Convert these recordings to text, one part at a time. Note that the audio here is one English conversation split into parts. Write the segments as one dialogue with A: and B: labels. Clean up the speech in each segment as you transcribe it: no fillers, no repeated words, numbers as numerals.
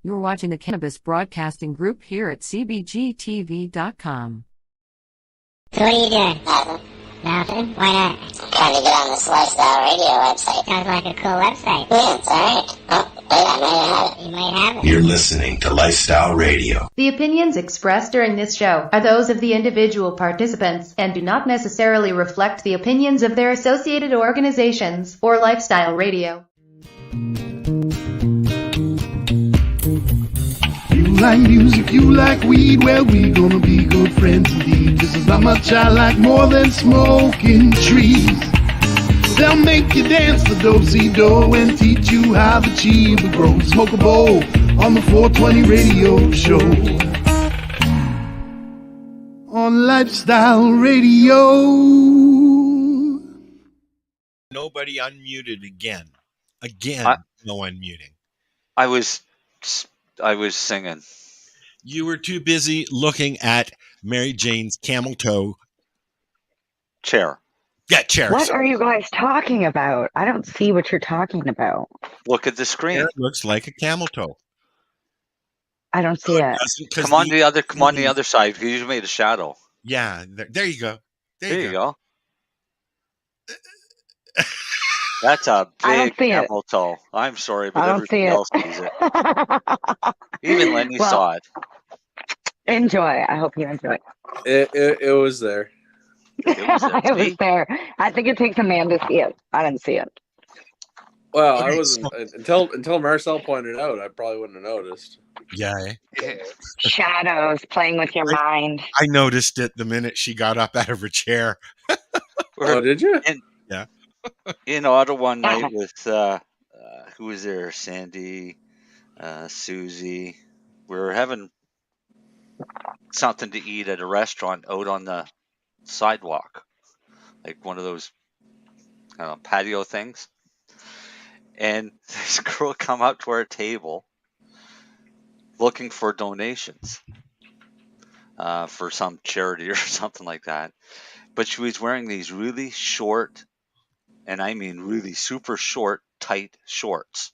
A: You're watching the Cannabis Broadcasting Group here at cbgtv.com.
B: So what are you doing? Nothing. Why not? Trying to get on this Lifestyle Radio website. Sounds like a cool website. Yeah, it's alright. Oh, wait, I might have it. You might have it.
C: You're listening to Lifestyle Radio.
D: The opinions expressed during this show are those of the individual participants and do not necessarily reflect the opinions of their associated organizations or Lifestyle Radio.
E: You like music, you like weed, well, we gonna be good friends indeed. This is not much I like more than smoking trees. They'll make you dance the do-si-do and teach you how the chiba grows. Smoke a bowl on the 420 radio show. On Lifestyle Radio.
F: Nobody unmuted again. No unmuting.
G: I was singing.
F: You were too busy looking at Mary Jane's camel toe
G: chair.
F: Yeah, chair.
H: What are you guys talking about? I don't see what you're talking about.
G: Look at the screen.
F: It looks like a camel toe.
H: I don't see it.
G: Come on the other side, because you made a shadow.
F: Yeah, there you go.
G: There you go. That's a big camel toe. I'm sorry, but everybody else sees it. Even Lennie saw it.
H: Enjoy. I hope you enjoy.
I: It was there.
H: It was there. I think it takes a man to see it. I didn't see it.
I: Well, I wasn't until Marcel pointed it out. I probably wouldn't have noticed.
F: Yeah.
H: Shadows playing with your mind.
F: I noticed it the minute she got up out of her chair.
I: Oh, did you?
F: Yeah.
G: In Ottawa one night with who was there? Sandy, Susie. We were having something to eat at a restaurant out on the sidewalk, like one of those patio things. And this girl come up to our table looking for donations for some charity or something like that. But she was wearing these really short, and I mean really super short, tight shorts.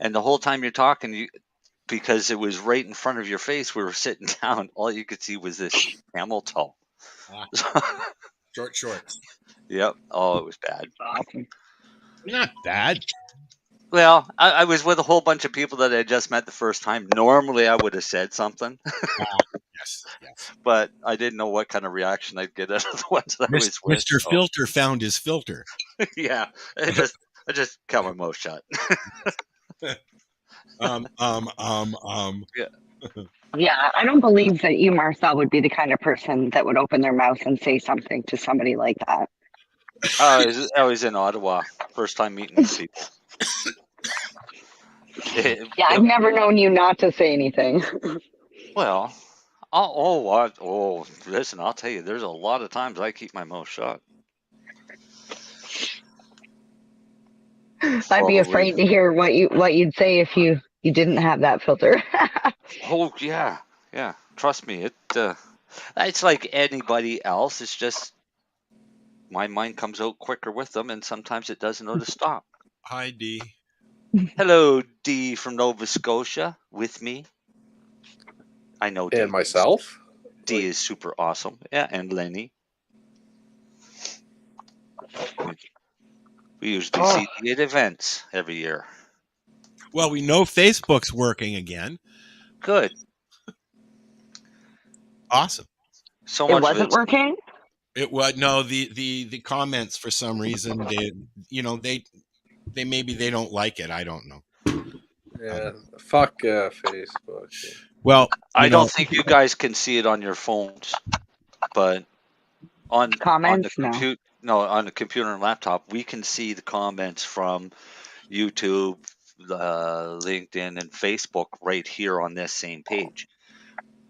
G: And the whole time you're talking, because it was right in front of your face, we were sitting down, all you could see was this camel toe.
F: Short shorts.
G: Yep. Oh, it was bad.
F: Not bad.
G: Well, I was with a whole bunch of people that I just met the first time. Normally, I would have said something.
F: Yes.
G: But I didn't know what kind of reaction I'd get out of the ones that I was with.
F: Mr. Filter found his filter.
G: Yeah. I just kept my mouth shut.
H: Yeah, I don't believe that you, Marcel, would be the kind of person that would open their mouth and say something to somebody like that.
G: I was in Ottawa, first time meeting these people.
H: I've never known you not to say anything.
G: Well, listen, I'll tell you, there's a lot of times I keep my mouth shut.
H: I'd be afraid to hear what you'd say if you didn't have that filter.
G: Oh yeah. Trust me, it's like anybody else. It's just my mind comes out quicker with them, and sometimes it doesn't know to stop.
F: Hi, Dee.
G: Hello, Dee from Nova Scotia with me. I know Dee.
I: And myself?
G: Dee is super awesome. Yeah, and Lennie. We usually see Dee at events every year.
F: Well, we know Facebook's working again.
G: Good.
F: Awesome.
G: So much
H: it wasn't working?
F: It was the comments for some reason they maybe they don't like it. I don't know.
I: Yeah, fuck Facebook.
F: Well,
G: I don't think you guys can see it on your phones, but on
H: comments,
G: on the computer and laptop, we can see the comments from YouTube, LinkedIn, and Facebook right here on this same page.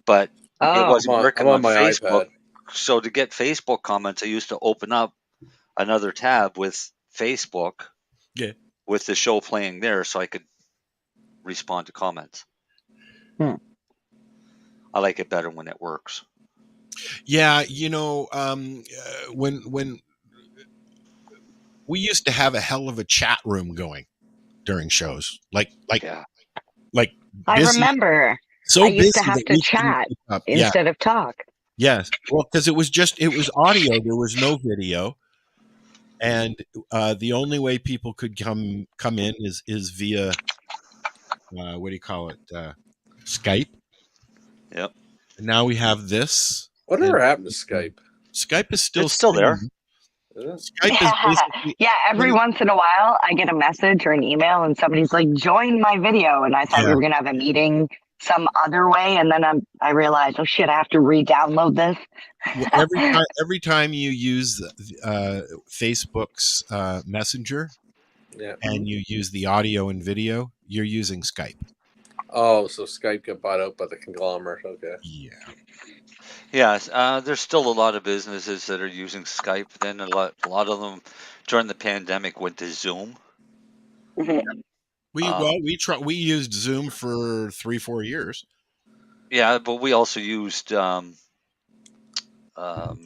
G: But it wasn't working on my Facebook. iPad. So to get Facebook comments, I used to open up another tab with Facebook, with the show playing there, so I could respond to comments. I like it better when it works.
F: Yeah, when we used to have a hell of a chat room going during shows, like
H: I remember.
F: So
H: I used to
F: busy
H: have
F: that
H: to
F: we couldn't
H: chat
F: keep up.
H: instead of talk.
F: Yes. Well, because it was audio. There was no video, and the only way people could come in is via what do you call it? Skype.
G: Yep.
F: And now we have this.
I: Whatever happened to Skype?
F: Skype is still
G: there.
F: Skype is basically,
H: yeah, every once in a while I get a message or an email and somebody's like, join my video. And I thought we were going to have a meeting some other way. And then I realized, oh shit, I have to re-download this.
F: Well, every time you use Facebook's Messenger and you use the audio and video, you're using Skype.
I: Oh, so Skype got bought out by the conglomerate. Okay.
F: Yeah.
G: Yeah, there's still a lot of businesses that are using Skype. Then a lot of them during the pandemic went to Zoom.
F: We used Zoom for 3-4 years.
G: Yeah, but we also used.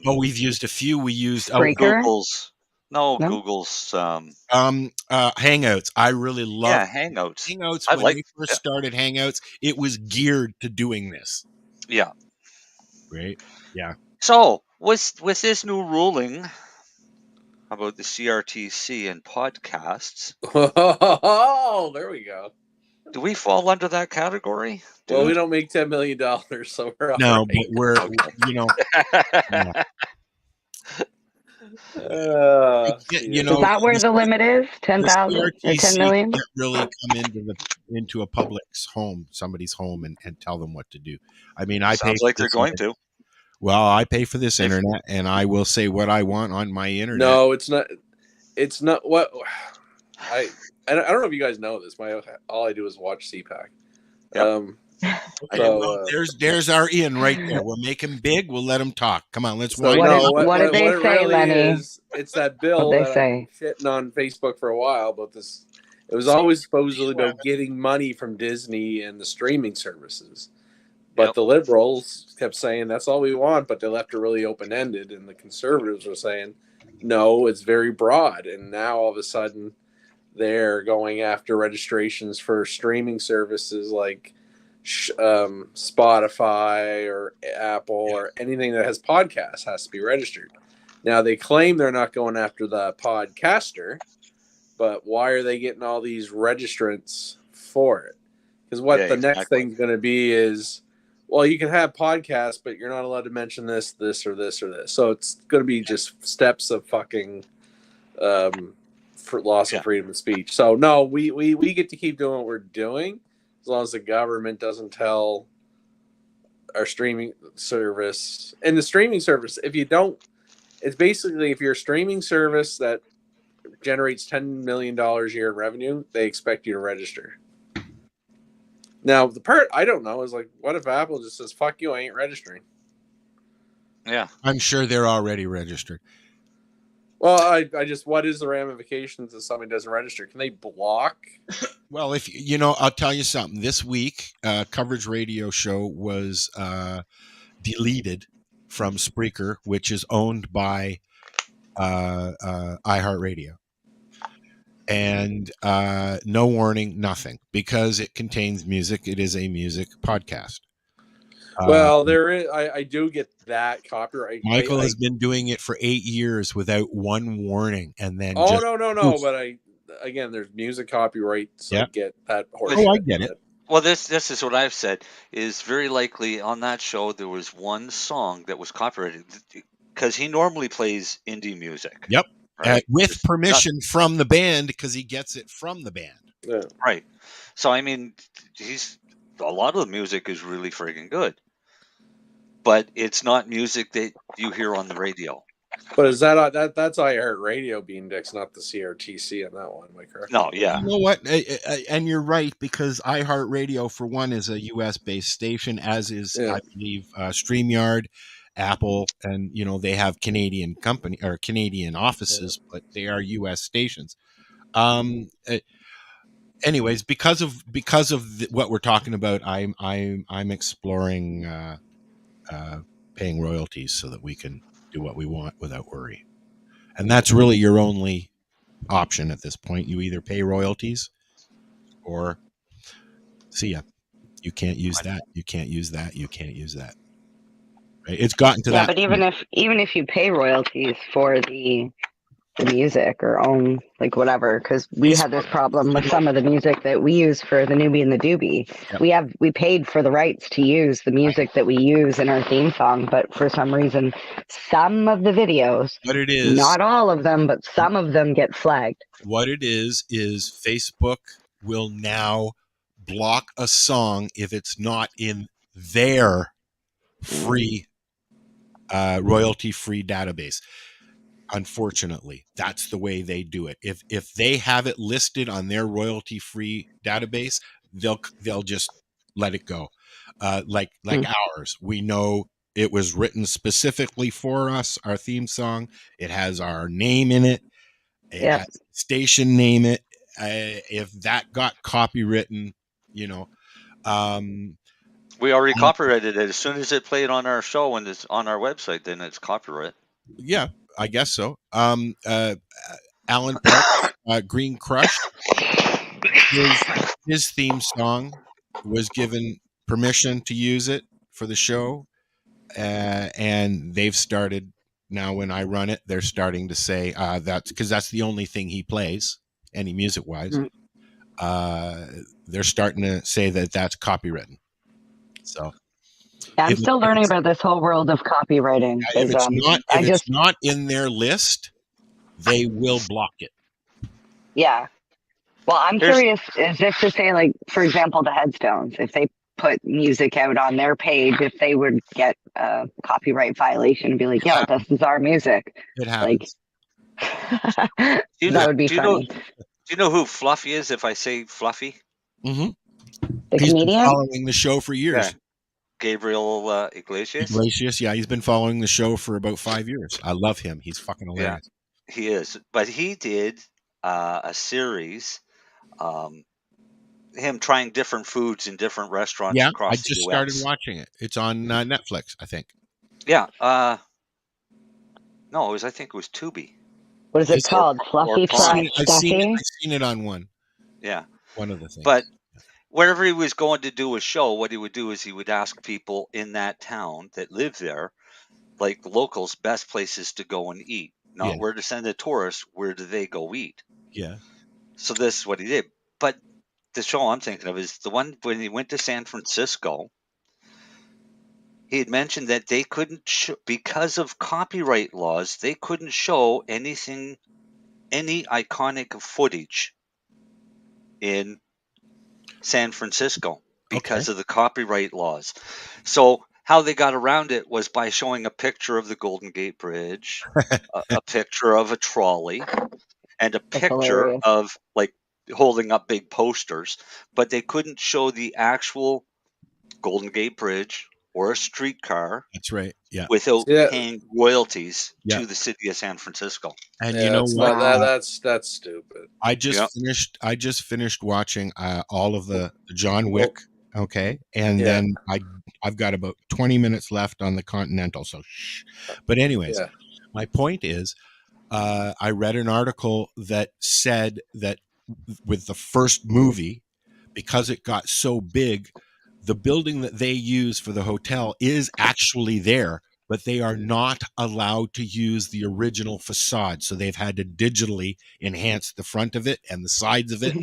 F: We've used a few. We used
G: Google's. Google's.
F: Hangouts. I really love
G: Hangouts.
F: Hangouts. When we first started Hangouts, it was geared to doing this.
G: Yeah.
F: Right. Yeah.
G: So with this new ruling about the CRTC and podcasts,
I: oh, there we go.
G: Do we fall under that category?
I: Well, we don't make $10 million, so we're all
F: no,
I: right.
F: but we're
H: is that where the limit is? 10,000 or 10 million?
F: Can't really come into a public's home, somebody's home, and tell them what to do. I mean,
G: sounds like they're going to.
F: Well, I pay for this internet, and I will say what I want on my internet.
I: No, it's not. It's not what I don't know if you guys know this. All I do is watch CPAC.
F: There's our Ian right there. We'll make him big. We'll let him talk. Come on, let's
H: watch. What did they say, really Lennie?
I: It's that bill that I'm shitting on Facebook for a while, but this. It was always supposedly about getting money from Disney and the streaming services. But the liberals kept saying that's all we want, but they left it really open-ended, and the conservatives were saying, no, it's very broad. And now all of a sudden they're going after registrations for streaming services like Spotify or Apple or anything that has podcasts has to be registered. Now they claim they're not going after the podcaster, but why are they getting all these registrants for it? Because the next thing's going to be is, well, you can have podcasts, but you're not allowed to mention this, or this, or this. So it's going to be just steps of fucking for loss of freedom of speech. So no, we get to keep doing what we're doing as long as the government doesn't tell our streaming service. And the streaming service, it's basically if you're a streaming service that generates $10 million a year in revenue, they expect you to register. Now, the part I don't know is like, what if Apple just says, fuck you, I ain't registering?
G: Yeah.
F: I'm sure they're already registered.
I: Well, I just, what is the ramifications if somebody doesn't register? Can they block?
F: Well, if I'll tell you something. This week, Coverage Radio Show was deleted from Spreaker, which is owned by iHeartRadio. And no warning, nothing, because it contains music. It is a music podcast.
I: Well, there is. I do get that copyright.
F: Michael has been doing it for 8 years without one warning, and then
I: no. But again, there's music copyright, so I get that.
F: I get it.
G: Well, this is what I've said is very likely on that show there was one song that was copyrighted because he normally plays indie music.
F: Yep.
G: Right?
F: With permission from the band, because he gets it from the band.
I: Yeah.
G: Right. So, I mean, a lot of the music is really friggin' good. But it's not music that you hear on the radio.
I: But is that's iHeartRadio being indexed, not the CRTC on that one, am I correct?
G: No, yeah.
F: You know what? And you're right, because iHeartRadio, for one, is a U.S.-based station, as is, I believe, StreamYard, Apple, and they have Canadian company or Canadian offices, but they are U.S. stations. Anyways, because of what we're talking about, I'm exploring paying royalties so that we can do what we want without worry, and that's really your only option at this point. You either pay royalties or see ya. You can't use that. You can't use that. You can't use that. Right? It's gotten to that.
H: Yeah, but even if you pay royalties for the music or own like whatever, because we had this problem with some of the music that we use for the newbie and the doobie. Yep. We paid for the rights to use the music that we use in our theme song, but for some reason, some of the videos,
F: what it is,
H: not all of them, but some of them get flagged.
F: What it is Facebook will now block a song if it's not in their free royalty-free database. Unfortunately, that's the way they do it. If they have it listed on their royalty-free database, they'll just let it go. Like ours, we know it was written specifically for us. Our theme song, it has our name in it. It has station name it. If that got copywritten,
G: we already copyrighted it. As soon as it played on our show and it's on our website, then it's copyright.
F: Yeah, I guess so. Alan Park, Green Crush, his theme song was given permission to use it for the show, and they've started now. When I run it, they're starting to say that's because that's the only thing he plays, any music wise. They're starting to say that that's copywritten. So.
H: Yeah, I'm still learning about this whole world of copywriting.
F: If it's not in their list, they will block it.
H: Yeah. Well, I'm curious as if to say, like, for example, the Headstones, if they put music out on their page, if they would get a copyright violation and be like, "Yo, this is our music."
F: It happens.
H: Like, that would be funny.
G: Do you know who Fluffy is? If I say Fluffy,
H: the
F: He's
H: comedian
F: been following the show for years.
G: Yeah. Gabriel Iglesias.
F: Yeah, he's been following the show for about 5 years. I love him. He's fucking hilarious.
G: Yeah, he is. But he did a series, him trying different foods in different restaurants across the US. I just started watching it.
F: It's on Netflix, I think.
G: Yeah. No, I think it was Tubi.
H: What is it called? Fluffy Fresh Stuffy?
F: I've seen it on one.
G: Yeah.
F: One of the things.
G: But whenever he was going to do a show, what he would do is he would ask people in that town that live there, like the locals, best places to go and eat. Not where to send the tourists, where do they go eat?
F: Yeah.
G: So this is what he did. But the show I'm thinking of is the one when he went to San Francisco. He had mentioned that they couldn't, because of copyright laws, they couldn't show any iconic footage in San Francisco because of the copyright laws. So how they got around it was by showing a picture of the Golden Gate Bridge, a picture of a trolley, and a picture of like holding up big posters, but they couldn't show the actual Golden Gate Bridge or a streetcar.
F: That's right. Yeah.
G: Without paying royalties to the city of San Francisco.
F: And you know what?
I: That's stupid.
F: I just finished watching all of the John Wick. Okay, and then I've got about 20 minutes left on the Continental. So, but anyways, my point is, I read an article that said that with the first movie, because it got so big, the building that they use for the hotel is actually there, but they are not allowed to use the original facade. So they've had to digitally enhance the front of it and the sides of it,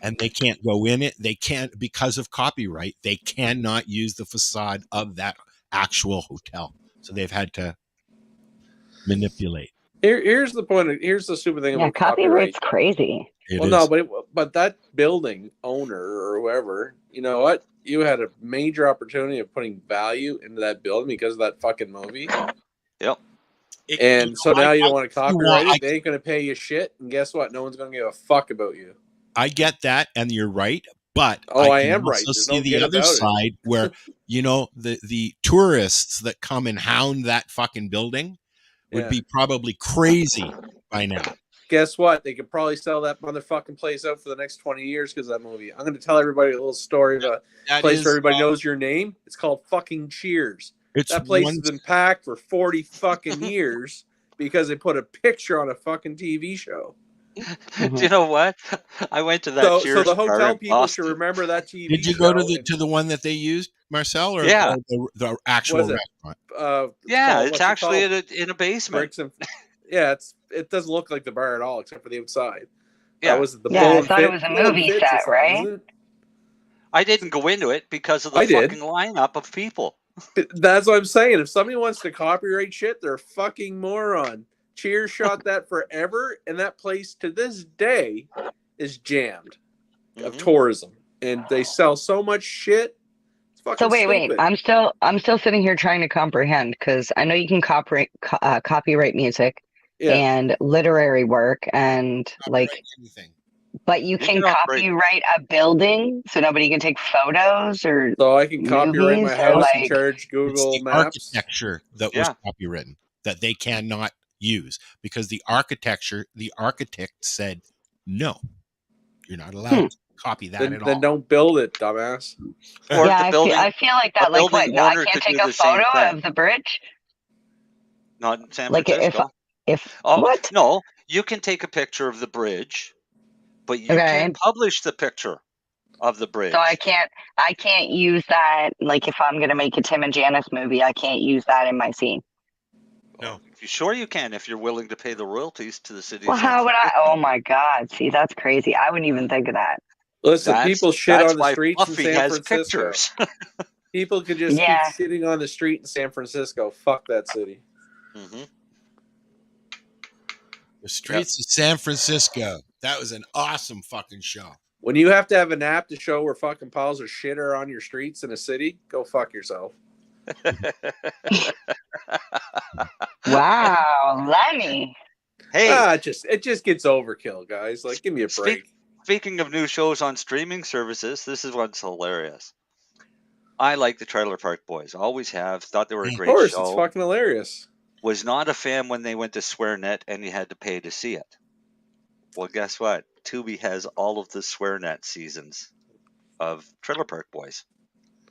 F: and they can't go in it. They can't, because of copyright, they cannot use the facade of that actual hotel. So they've had to manipulate.
I: Here's the point. Here's the stupid thing about
H: copyright's crazy.
I: But that building owner or whoever, you know what? You had a major opportunity of putting value into that building because of that fucking movie.
G: Yep.
I: So now you don't want to copyright it. They ain't going to pay you shit. And guess what? No one's going to give a fuck about you.
F: I get that, and you're right. But
I: I am right.
F: Also see the other side where, the tourists that come and hound that fucking building would be probably crazy by now.
I: Guess what? They could probably sell that motherfucking place out for the next 20 years because of that movie. I'm going to tell everybody a little story of a place where everybody knows your name. It's called fucking Cheers. That place has been packed for 40 fucking years because they put a picture on a fucking TV show.
G: Do you know what? I went to that
I: So
G: Cheers
I: the
G: bar
I: hotel
G: in
I: people should
G: Boston.
I: remember that TV
F: Did you
I: show.
F: go to the one that they used, Marcel, or
G: Yeah.
F: the actual
I: Was it?
F: restaurant?
G: Yeah,
I: called,
G: it's
I: what's it
G: actually
I: called?
G: in a basement.
I: Bricks and yeah, it doesn't look like the bar at all except for the outside.
G: Yeah.
I: Was it the
H: Yeah, I
I: Bull and
H: thought it
I: Fit?
H: was a
I: Bull and
H: movie
I: Fitz or
H: set,
I: something,
H: right?
I: isn't it?
G: I didn't go into it because of the
I: I did.
G: fucking lineup of people.
I: That's what I'm saying. If somebody wants to copyright shit, they're a fucking moron. Cheers shot that forever, and that place to this day is jammed of tourism, and they sell so much shit. It's fucking
H: So wait,
I: stupid.
H: I'm still sitting here trying to comprehend because I know you can copyright music and literary work and like,
F: anything.
H: but you can copyright a building so nobody can take photos or
I: so I can copyright my house and
H: like,
I: charge Google
F: it's the
I: Maps.
F: architecture that was copywritten that they cannot use because the architect said no, you're not allowed to copy that at all.
I: Then don't build it, dumbass.
G: Or
H: yeah,
G: the building,
H: I feel like that. Like, what? No, I can't take a photo of the bridge.
G: Not in San
H: Like
G: Francisco.
H: if
G: what? No, you can take a picture of the bridge, but you can't publish the picture of the bridge.
H: So I can't use that. Like if I'm gonna make a Tim and Janice movie, I can't use that in my scene.
G: No, sure you can if you're willing to pay the royalties to the city.
H: Well, how would I? Oh my God! See, that's crazy. I wouldn't even think of that.
I: Listen, people shit on the streets
G: Fluffy
I: in San
G: has
I: Francisco.
G: Pictures.
I: People could just keep sitting on the street in San Francisco. Fuck that city.
G: Mm-hmm.
F: The Streets of San Francisco. That was an awesome fucking show.
I: When you have to have an app to show where fucking piles of shit are on your streets in a city, go fuck yourself.
H: Wow, Lennie.
G: Hey,
I: it just gets overkill, guys. Like, give me a break.
G: Speaking of new shows on streaming services, this is what's hilarious. I like the Trailer Park Boys. Always have. Thought they were a great show.
I: Of course, it's fucking hilarious.
G: Was not a fan when they went to SwearNet and you had to pay to see it. Well, guess what? Tubi has all of the SwearNet seasons of Trailer Park Boys.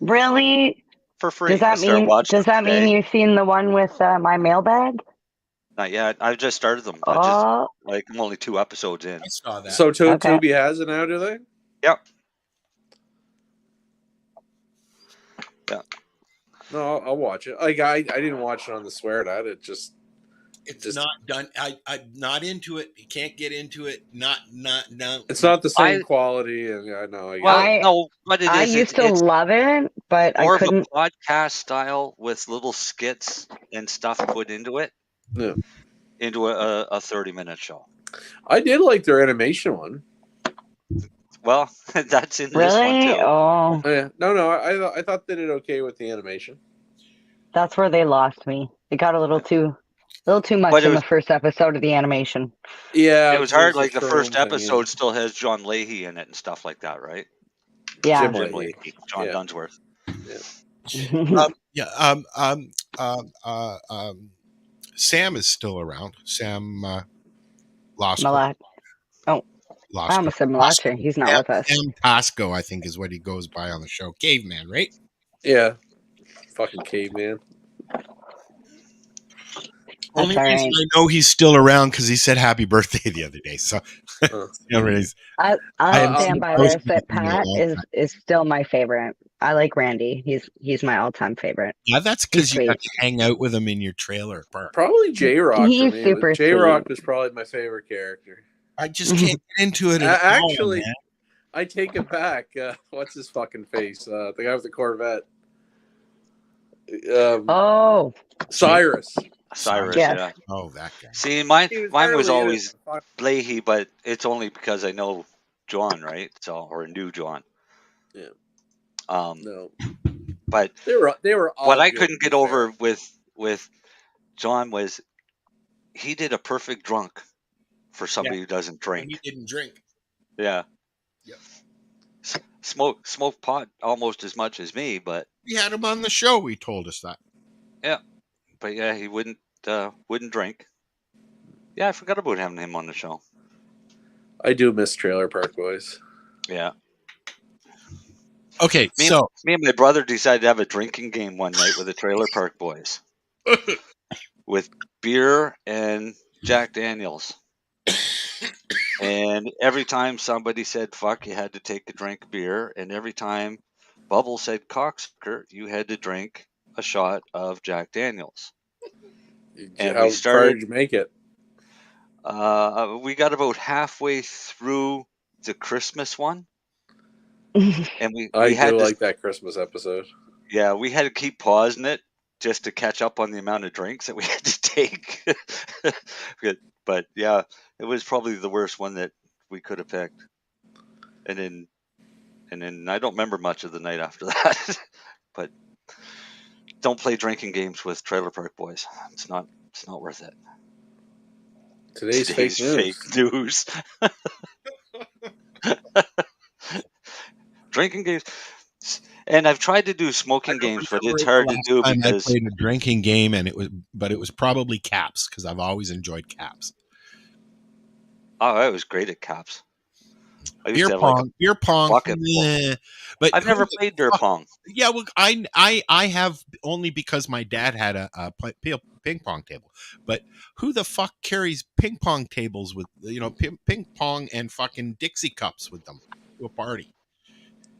H: Really?
G: For free.
H: Does that mean you've seen the one with my mailbag?
G: Not yet. I've just started them.
H: Oh.
G: I'm only 2 episodes in.
F: I saw that.
I: So Tubi has it now, do they?
G: Yep. Yeah.
I: No, I'll watch it. Like I didn't watch it on the SwearNet.
F: It's not done. I'm not into it. You can't get into it. No.
I: It's not the same quality, and I know.
G: What it is,
H: I used to love it, but
G: more
H: I couldn't.
G: Of a podcast style with little skits and stuff put into it.
I: Yeah.
G: Into a 30-minute show.
I: I did like their animation one.
G: Well, that's in this one too.
H: Oh.
I: Yeah. No. I thought they did okay with the animation.
H: That's where they lost me. It got a little too much in the first episode of the animation.
I: Yeah,
G: it was hard. Like the first episode still has John Leahy in it and stuff like that, right?
H: Yeah,
G: Jim Leahy, John Dunsworth.
F: Sam is still around. Sam lost.
H: Malak. Oh, I almost said Malachi. He's not with us.
F: Sam Tosco, I think, is what he goes by on the show. Caveman, right?
I: Yeah, fucking caveman.
F: Only reason I know he's still around because he said happy birthday the other day. So,
H: I'll stand by this that Pat is still my favorite. I like Randy. He's my all-time favorite.
F: Yeah, that's because you got to hang out with him in your trailer park.
I: Probably J-Rock.
H: He's super sweet.
I: J-Rock was probably my favorite character.
F: I just can't get into it.
I: Actually, I take it back. What's his fucking face? The guy with the Corvette. Cyrus.
G: Yeah.
F: Oh, that guy.
G: See, mine was always Leahy, but it's only because I know John, right? Or knew John.
I: Yeah.
G: No. But
I: they were all
G: what I couldn't get over with John was he did a perfect drunk for somebody who doesn't drink.
F: He didn't drink.
G: Yeah. Yep. Smoke pot almost as much as me, but
F: we had him on the show. He told us that.
G: Yeah, but he wouldn't drink. Yeah, I forgot about having him on the show.
I: I do miss Trailer Park Boys.
G: Yeah.
F: Okay,
G: me and my brother decided to have a drinking game one night with the Trailer Park Boys, with beer and Jack Daniels. And every time somebody said fuck, you had to take a drink of beer. And every time Bubble said cocksucker, you had to drink a shot of Jack Daniels. And
I: How
G: we
I: far
G: started.
I: did you make it?
G: We got about halfway through the Christmas one. And
I: I
G: had
I: do
G: to,
I: like that Christmas episode.
G: Yeah, we had to keep pausing it just to catch up on the amount of drinks that we had to take. But yeah, it was probably the worst one that we could have picked. And then I don't remember much of the night after that. But don't play drinking games with Trailer Park Boys. It's not worth it.
I: Today's fake
G: news. Drinking games. And I've tried to do smoking games, but it's hard to do because
F: I played a drinking game, and it was probably Caps, because I've always enjoyed Caps.
G: Oh, I was great at Caps. I used
F: Beer
G: to have
F: pong, beer pong. But
G: I've never played beer pong.
F: Yeah, well, I have, only because my dad had a ping pong table. But who the fuck carries ping pong tables with, ping pong and fucking Dixie cups with them to a party?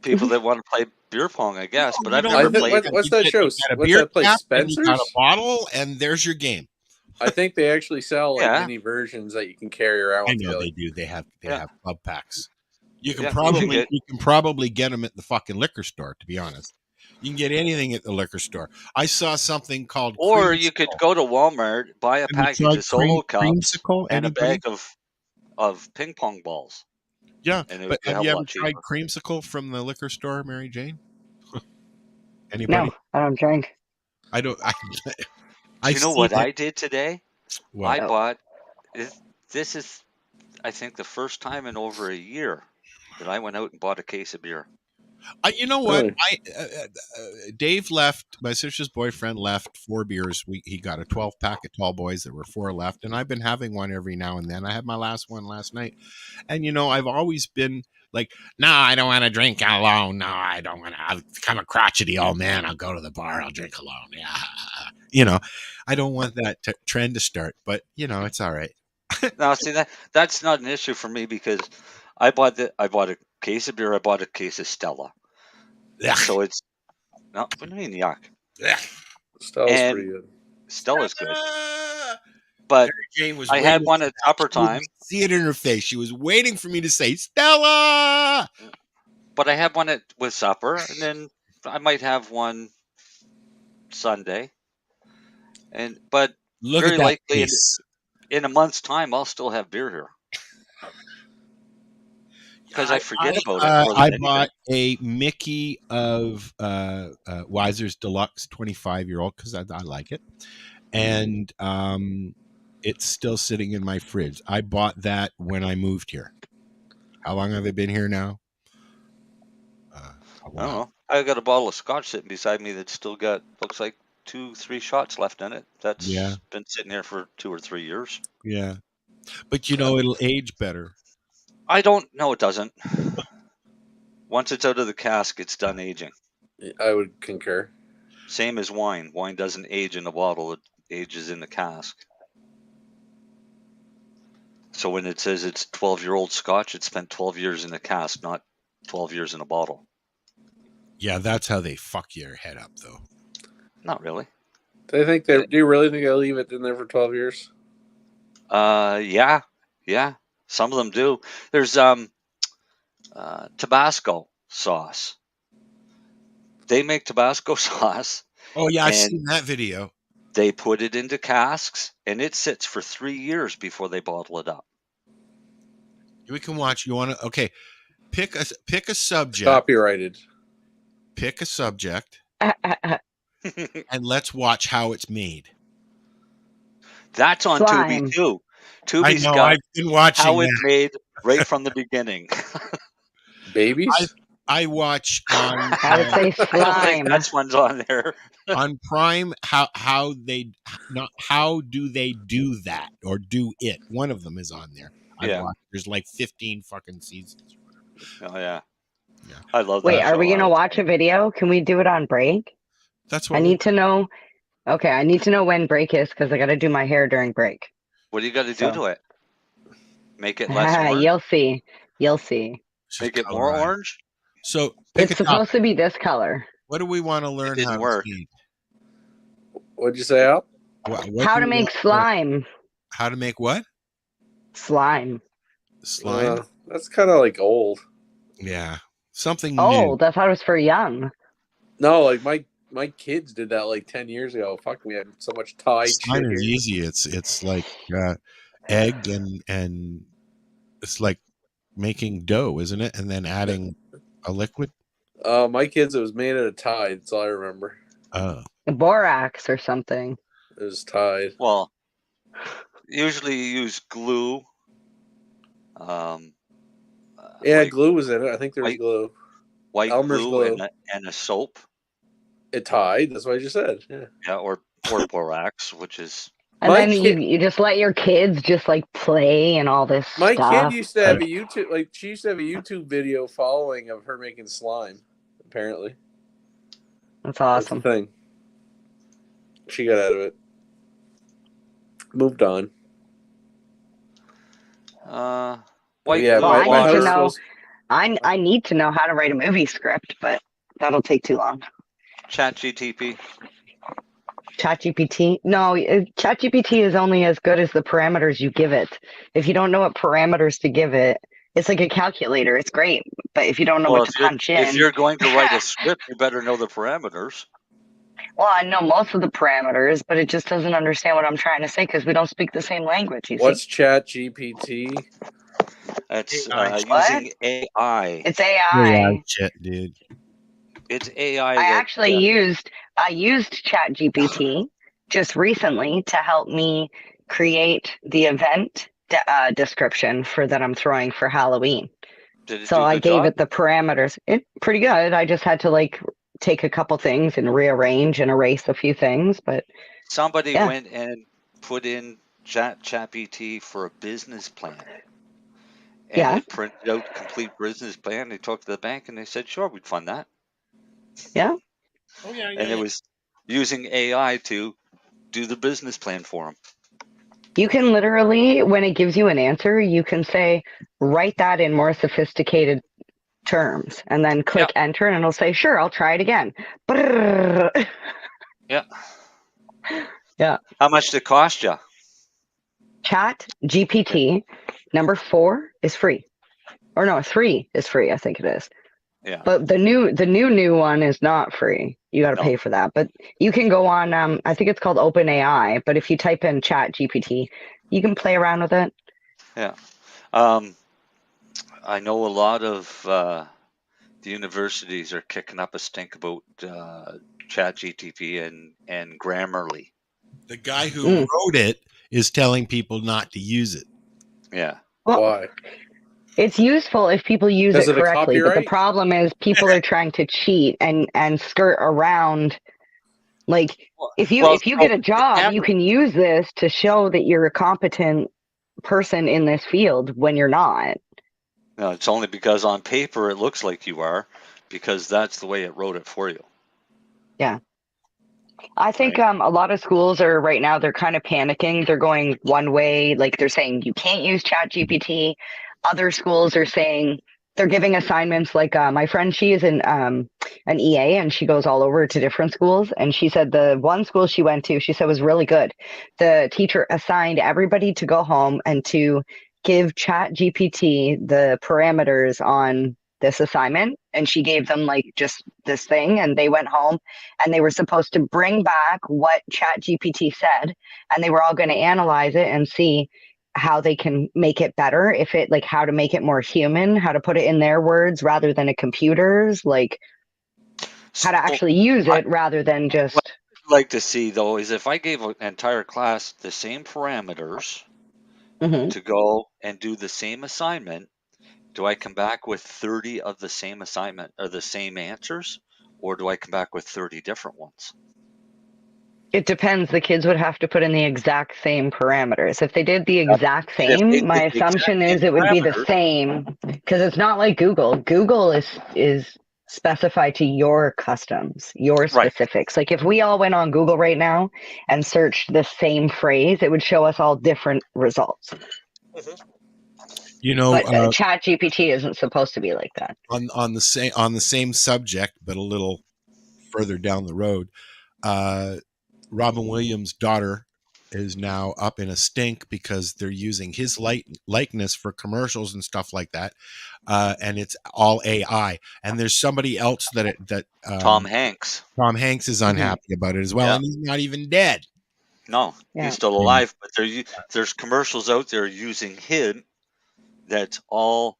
G: People that want to play beer pong, I guess, but I've never played.
I: What's that show? What's that place? Spencer's?
F: You got a bottle, and there's your game.
I: I think they actually sell mini versions that you can carry around.
F: I know they do. They have club packs. You can probably get them at the fucking liquor store. To be honest, you can get anything at the liquor store. I saw something called.
G: Or you could go to Walmart, buy a package of Solo cups and a bag of ping pong balls.
F: Yeah, but have you ever tried creamsicle from the liquor store, Mary Jane? Anybody?
H: No, I don't drink.
F: I don't.
G: You know what I did today?
F: What?
G: I bought. This is, I think, the first time in over a year that I went out and bought a case of beer.
F: You know what? Dave left. My sister's boyfriend left 4 beers. He got a 12-pack of Tall Boys. There were 4 left, and I've been having one every now and then. I had my last one last night, and I've always been like, no, I don't want to drink alone. No, I don't want to. I'll become a crotchety old man. I'll go to the bar. I'll drink alone. Yeah, I don't want that trend to start. But it's all right.
G: Now, see that's not an issue for me because I bought a case of beer. I bought a case of Stella.
F: Yuck.
G: So it's no. What do you mean yuck?
I: Stella's pretty good.
G: Stella's good. But
F: Jane was
G: I had one at supper time.
F: See it in her face. She was waiting for me to say Stella.
G: But I had one with supper, and then I might have one Sunday. But
F: look
G: very
F: at that
G: likely
F: face.
G: In a month's time, I'll still have beer here. Because I forget about it.
F: I bought a Mickey of Weiser's Deluxe 25-year-old because I like it. And it's still sitting in my fridge. I bought that when I moved here. How long have I been here now?
G: I don't know. I got a bottle of scotch sitting beside me that's still got, looks like 2-3 shots left in it. That's been sitting here for 2 or 3 years.
F: Yeah. But it'll age better.
G: I don't know. It doesn't. Once it's out of the cask, it's done aging.
I: I would concur.
G: Same as wine. Wine doesn't age in the bottle. It ages in the cask. So when it says it's 12-year-old scotch, it spent 12 years in the cask, not 12 years in a bottle.
F: Yeah, that's how they fuck your head up, though.
G: Not really.
I: Do you really think they'll leave it in there for 12 years?
G: Yeah. Some of them do. There's Tabasco sauce. They make Tabasco sauce.
F: Oh yeah, I've seen that video.
G: They put it into casks, and it sits for 3 years before they bottle it up.
F: We can watch. You want to? Okay, pick a subject.
I: Copyrighted.
F: Pick a subject, and let's watch how it's made.
G: That's on Tubi too. Tubi's got
F: I've been watching
G: how it's made right from the beginning.
I: Babies?
F: I watch on.
H: I would say slime.
G: I don't think that's one's on there.
F: On Prime, how do they do that or do it? One of them is on there. There's like 15 fucking seasons.
G: Oh yeah. I love that.
H: Wait, are we gonna watch a video? Can we do it on break?
F: That's what
H: I need to know. Okay, I need to know when break is because I got to do my hair during break.
G: What do you got to do to it? Make it less orange.
H: You'll see. You'll see.
G: Make it more orange.
F: So pick
H: It's supposed to be this color.
F: What do we want to learn how to speak?
I: What'd you say, Al?
H: How to make slime.
F: How to make what?
H: Slime.
F: Slime?
I: That's kind of like old.
F: Yeah. Something new.
H: Old? I thought it was for young.
I: No, like my kids did that like 10 years ago. Fuck, we had so much Tide
F: Slime
I: shit
F: is
I: here.
F: easy. It's like egg and it's like making dough, isn't it? And then adding a liquid.
I: My kids, it was made out of Tide. That's all I remember.
F: Oh.
H: Borax or something.
I: It was Tide.
G: Well, usually you use glue.
I: Yeah, glue was in it. I think there was glue.
G: White
I: Elmer's
G: glue and a soap.
I: It Tide. That's what I just said.
G: Yeah, or borax, which is.
H: And then you just let your kids just like play and all this
I: My
H: stuff.
I: kid used to have a YouTube, like she used to have a YouTube video following of her making slime. Apparently,
H: that's awesome.
I: That's the thing. She got out of it. Moved on.
H: I need to know how to write a movie script, but that'll take too long.
G: ChatGPT.
H: ChatGPT? No, ChatGPT is only as good as the parameters you give it. If you don't know what parameters to give it, it's like a calculator. It's great, but if you don't know what to punch in...
G: If you're going to write a script, you better know the parameters.
H: Well, I know most of the parameters, but it just doesn't understand what I'm trying to say because we don't speak the same language.
I: What's ChatGPT?
G: It's using AI.
H: It's AI.
F: Shit, dude.
G: It's AI.
H: I used ChatGPT just recently to help me create the event description that I'm throwing for Halloween. So I gave it the parameters. It's pretty good. I just had to take a couple things and rearrange and erase a few things, but
G: somebody went and put in ChatGPT for a business plan. And it printed out a complete business plan. They talked to the bank and they said, sure, we'd fund that.
H: Yeah.
F: Oh, yeah.
G: And it was using AI to do the business plan for them.
H: You can literally, when it gives you an answer, you can say, write that in more sophisticated terms, and then click enter, and it'll say, sure, I'll try it again.
G: Yeah.
H: Yeah.
G: How much did it cost you?
H: Chat GPT number 4 is free. Or no, 3 is free, I think it is.
G: Yeah.
H: But the new one is not free. You got to pay for that. But you can go on, I think it's called OpenAI, but if you type in Chat GPT, you can play around with it.
G: Yeah. I know a lot of the universities are kicking up a stink about ChatGPT and Grammarly.
F: The guy who wrote it is telling people not to use it.
G: Yeah.
H: Well,
I: why?
H: It's useful if people use it correctly, but the problem is people are trying to cheat and skirt around. Like, if you get a job, you can use this to show that you're a competent person in this field when you're not.
G: No, it's only because on paper it looks like you are, because that's the way it wrote it for you.
H: Yeah. I think a lot of schools are right now, they're kind of panicking. They're going one way, like they're saying you can't use ChatGPT. Other schools are saying they're giving assignments like my friend, she is an EA and she goes all over to different schools. And she said the one school she went to, she said was really good. The teacher assigned everybody to go home and to give ChatGPT the parameters on this assignment. And she gave them like just this thing and they went home and they were supposed to bring back what ChatGPT said. And they were all going to analyze it and see how they can make it better, if it like how to make it more human, how to put it in their words rather than a computer's, like how to actually use it rather than just.
G: What I'd like to see though is if I gave an entire class the same parameters to go and do the same assignment, do I come back with 30 of the same assignment or the same answers, or do I come back with 30 different ones?
H: It depends. The kids would have to put in the exact same parameters. If they did the exact same, my assumption is it would be the same, because it's not like Google. Google is specified to your customs, your specifics. Like if we all went on Google right now and searched the same phrase, it would show us all different results. But Chat GPT isn't supposed to be like that.
F: On the same subject, but a little further down the road, Robin Williams' daughter is now up in a stink because they're using his likeness for commercials and stuff like that, and it's all AI. And there's somebody else that
G: Tom Hanks.
F: Tom Hanks is unhappy about it as well, and he's not even dead.
G: No, he's still alive. But there's commercials out there using him that's all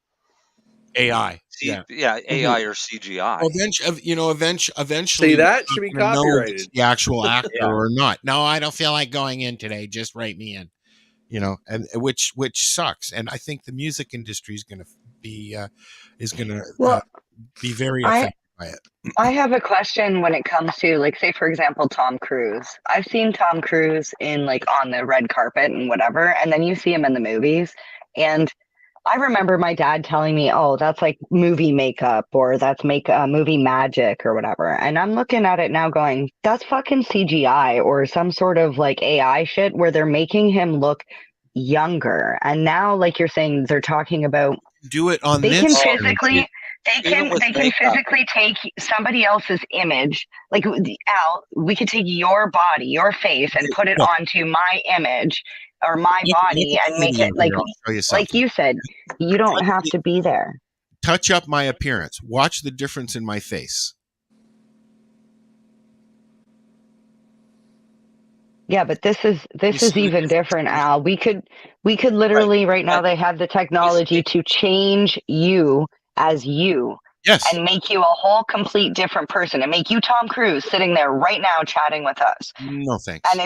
F: AI.
G: AI or CGI.
F: Eventually,
I: see, that should be copyrighted.
F: The actual actor or not. No, I don't feel like going in today. Just write me in. And which sucks. And I think the music industry is going to be very affected by it.
H: I have a question when it comes to, like, say for example, Tom Cruise. I've seen Tom Cruise in, like, on the red carpet and whatever, and then you see him in the movies, and I remember my dad telling me, oh, that's like movie makeup, or that's movie magic or whatever. And I'm looking at it now going, that's fucking CGI or some sort of like AI shit where they're making him look younger. And now, like you're saying, they're talking about
F: do it on
H: they
F: this.
H: Can physically, they can physically take somebody else's image. Like, Al, we could take your body, your face, and put it onto my image or my body and make it like you said, you don't have to be there.
F: Touch up my appearance. Watch the difference in my face.
H: Yeah, but this is even different, Al. We could literally right now they have the technology to change you as you.
F: Yes.
H: And make you a whole complete different person and make you Tom Cruise sitting there right now chatting with us.
F: No thanks.
H: And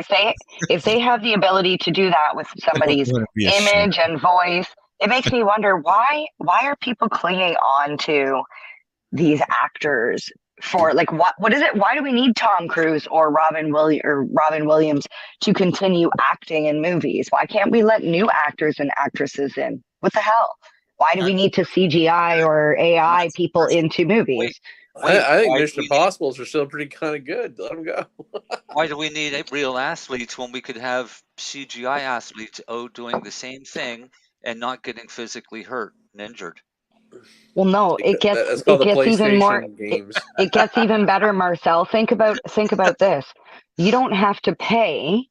H: if they have the ability to do that with somebody's image and voice, it makes me wonder why are people clinging on to these actors for, like, what is it? Why do we need Tom Cruise or Robin Williams to continue acting in movies? Why can't we let new actors and actresses in? What the hell? Why do we need to CGI or AI people into movies?
I: I think Mission Impossibles are still pretty kind of good. Let them go.
G: Why do we need real athletes when we could have CGI athletes doing the same thing and not getting physically hurt and injured?
H: Well, no, it gets even more. It gets even better, Marcel. Think about this. You don't have to pay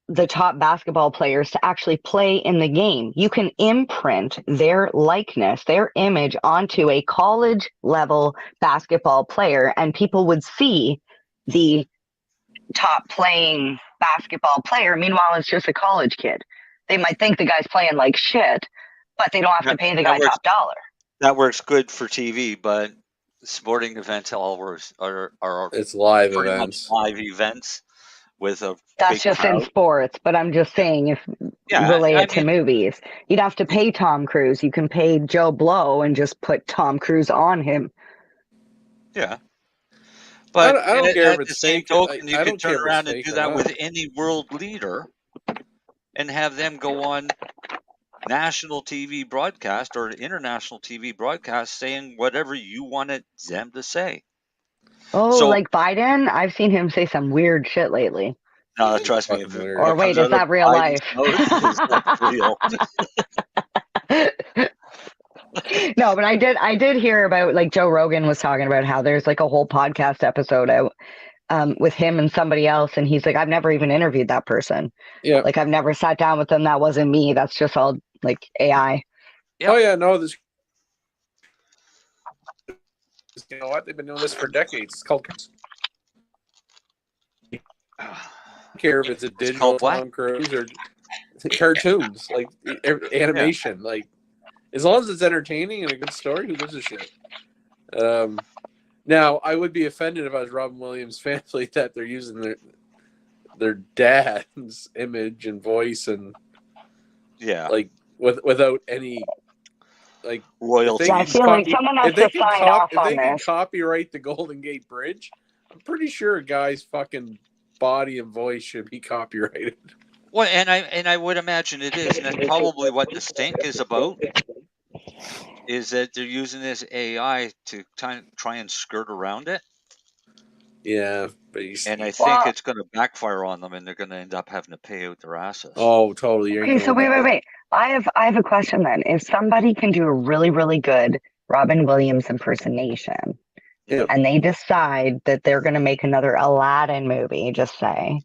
H: the top basketball players to actually play in the game. You can imprint their likeness, their image onto a college level basketball player, and people would see the top playing basketball player. Meanwhile, it's just a college kid. They might think the guy's playing like shit, but they don't have to pay the guy top dollar.
G: That works good for TV, but sporting events are
I: it's live events.
G: Live events.
H: That's just crowd. In sports, but I'm just saying if related to movies, you'd have to pay Tom Cruise. You can pay Joe Blow and just put Tom Cruise on him.
G: Yeah, but
I: I don't care if it's
G: the same token, you can turn around and do that with any world leader and have them go on national TV broadcast or international TV broadcast saying whatever you wanted them to say.
H: Oh, so, like Biden? I've seen him say some weird shit lately.
G: No, trust me.
H: Or wait, is that real life?
G: Real.
H: No, but I did hear about, like, Joe Rogan was talking about how there's like a whole podcast episode out with him and somebody else, and he's like, I've never even interviewed that person.
I: Yeah.
H: Like, I've never sat down with them. That wasn't me. That's just all like AI.
I: Yep. Oh yeah, no, this. You know what? They've been doing this for decades. It's called. I don't care if it's a digital Tom Cruise or cartoons, like animation. Yeah. Like, as long as it's entertaining and a good story, who gives a shit? Now, I would be offended if I was Robin Williams' family that they're using their dad's image and voice and like without any. Like
G: royalty.
H: I feel like someone has to sign off on this.
I: If they can copyright the Golden Gate Bridge, I'm pretty sure a guy's fucking body and voice should be copyrighted.
G: Well, and I would imagine it is, and that's probably what the stink is about. Is that they're using this AI to try and skirt around it?
I: Yeah,
G: and I think it's going to backfire on them, and they're going to end up having to pay out their asses.
I: Oh, totally.
H: Okay, so wait. I have a question then. If somebody can do a really, really good Robin Williams impersonation,
I: Yeah.
H: and they decide that they're going to make another Aladdin movie, just say,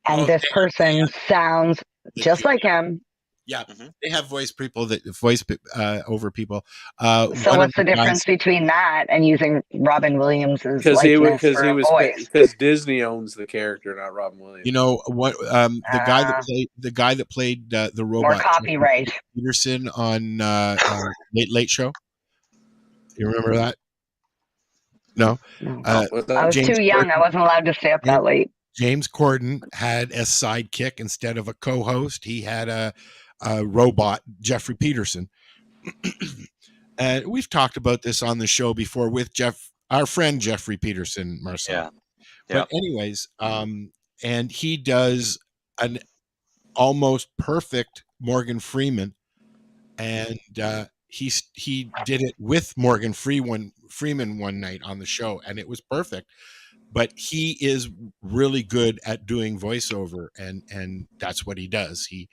H: and this person sounds just like him.
F: Yeah, they have voice people that voice over people.
H: So what's the difference between that and using Robin Williams's likeness for a voice?
I: Because Disney owns the character, not Robin Williams.
F: You know what? The guy that played the robot,
H: more copyright.
F: Peterson on Late Show. You remember that? No.
H: I was too young. I wasn't allowed to stay up that late.
F: James Corden had a sidekick instead of a co-host. He had a robot, Jeffrey Peterson. And we've talked about this on the show before with our friend Jeffrey Peterson, Marcel.
G: Yeah.
F: But anyways, and he does an almost perfect Morgan Freeman, and he did it with Morgan Freeman one night on the show, and it was perfect. But he is really good at doing voiceover, and that's what he does. He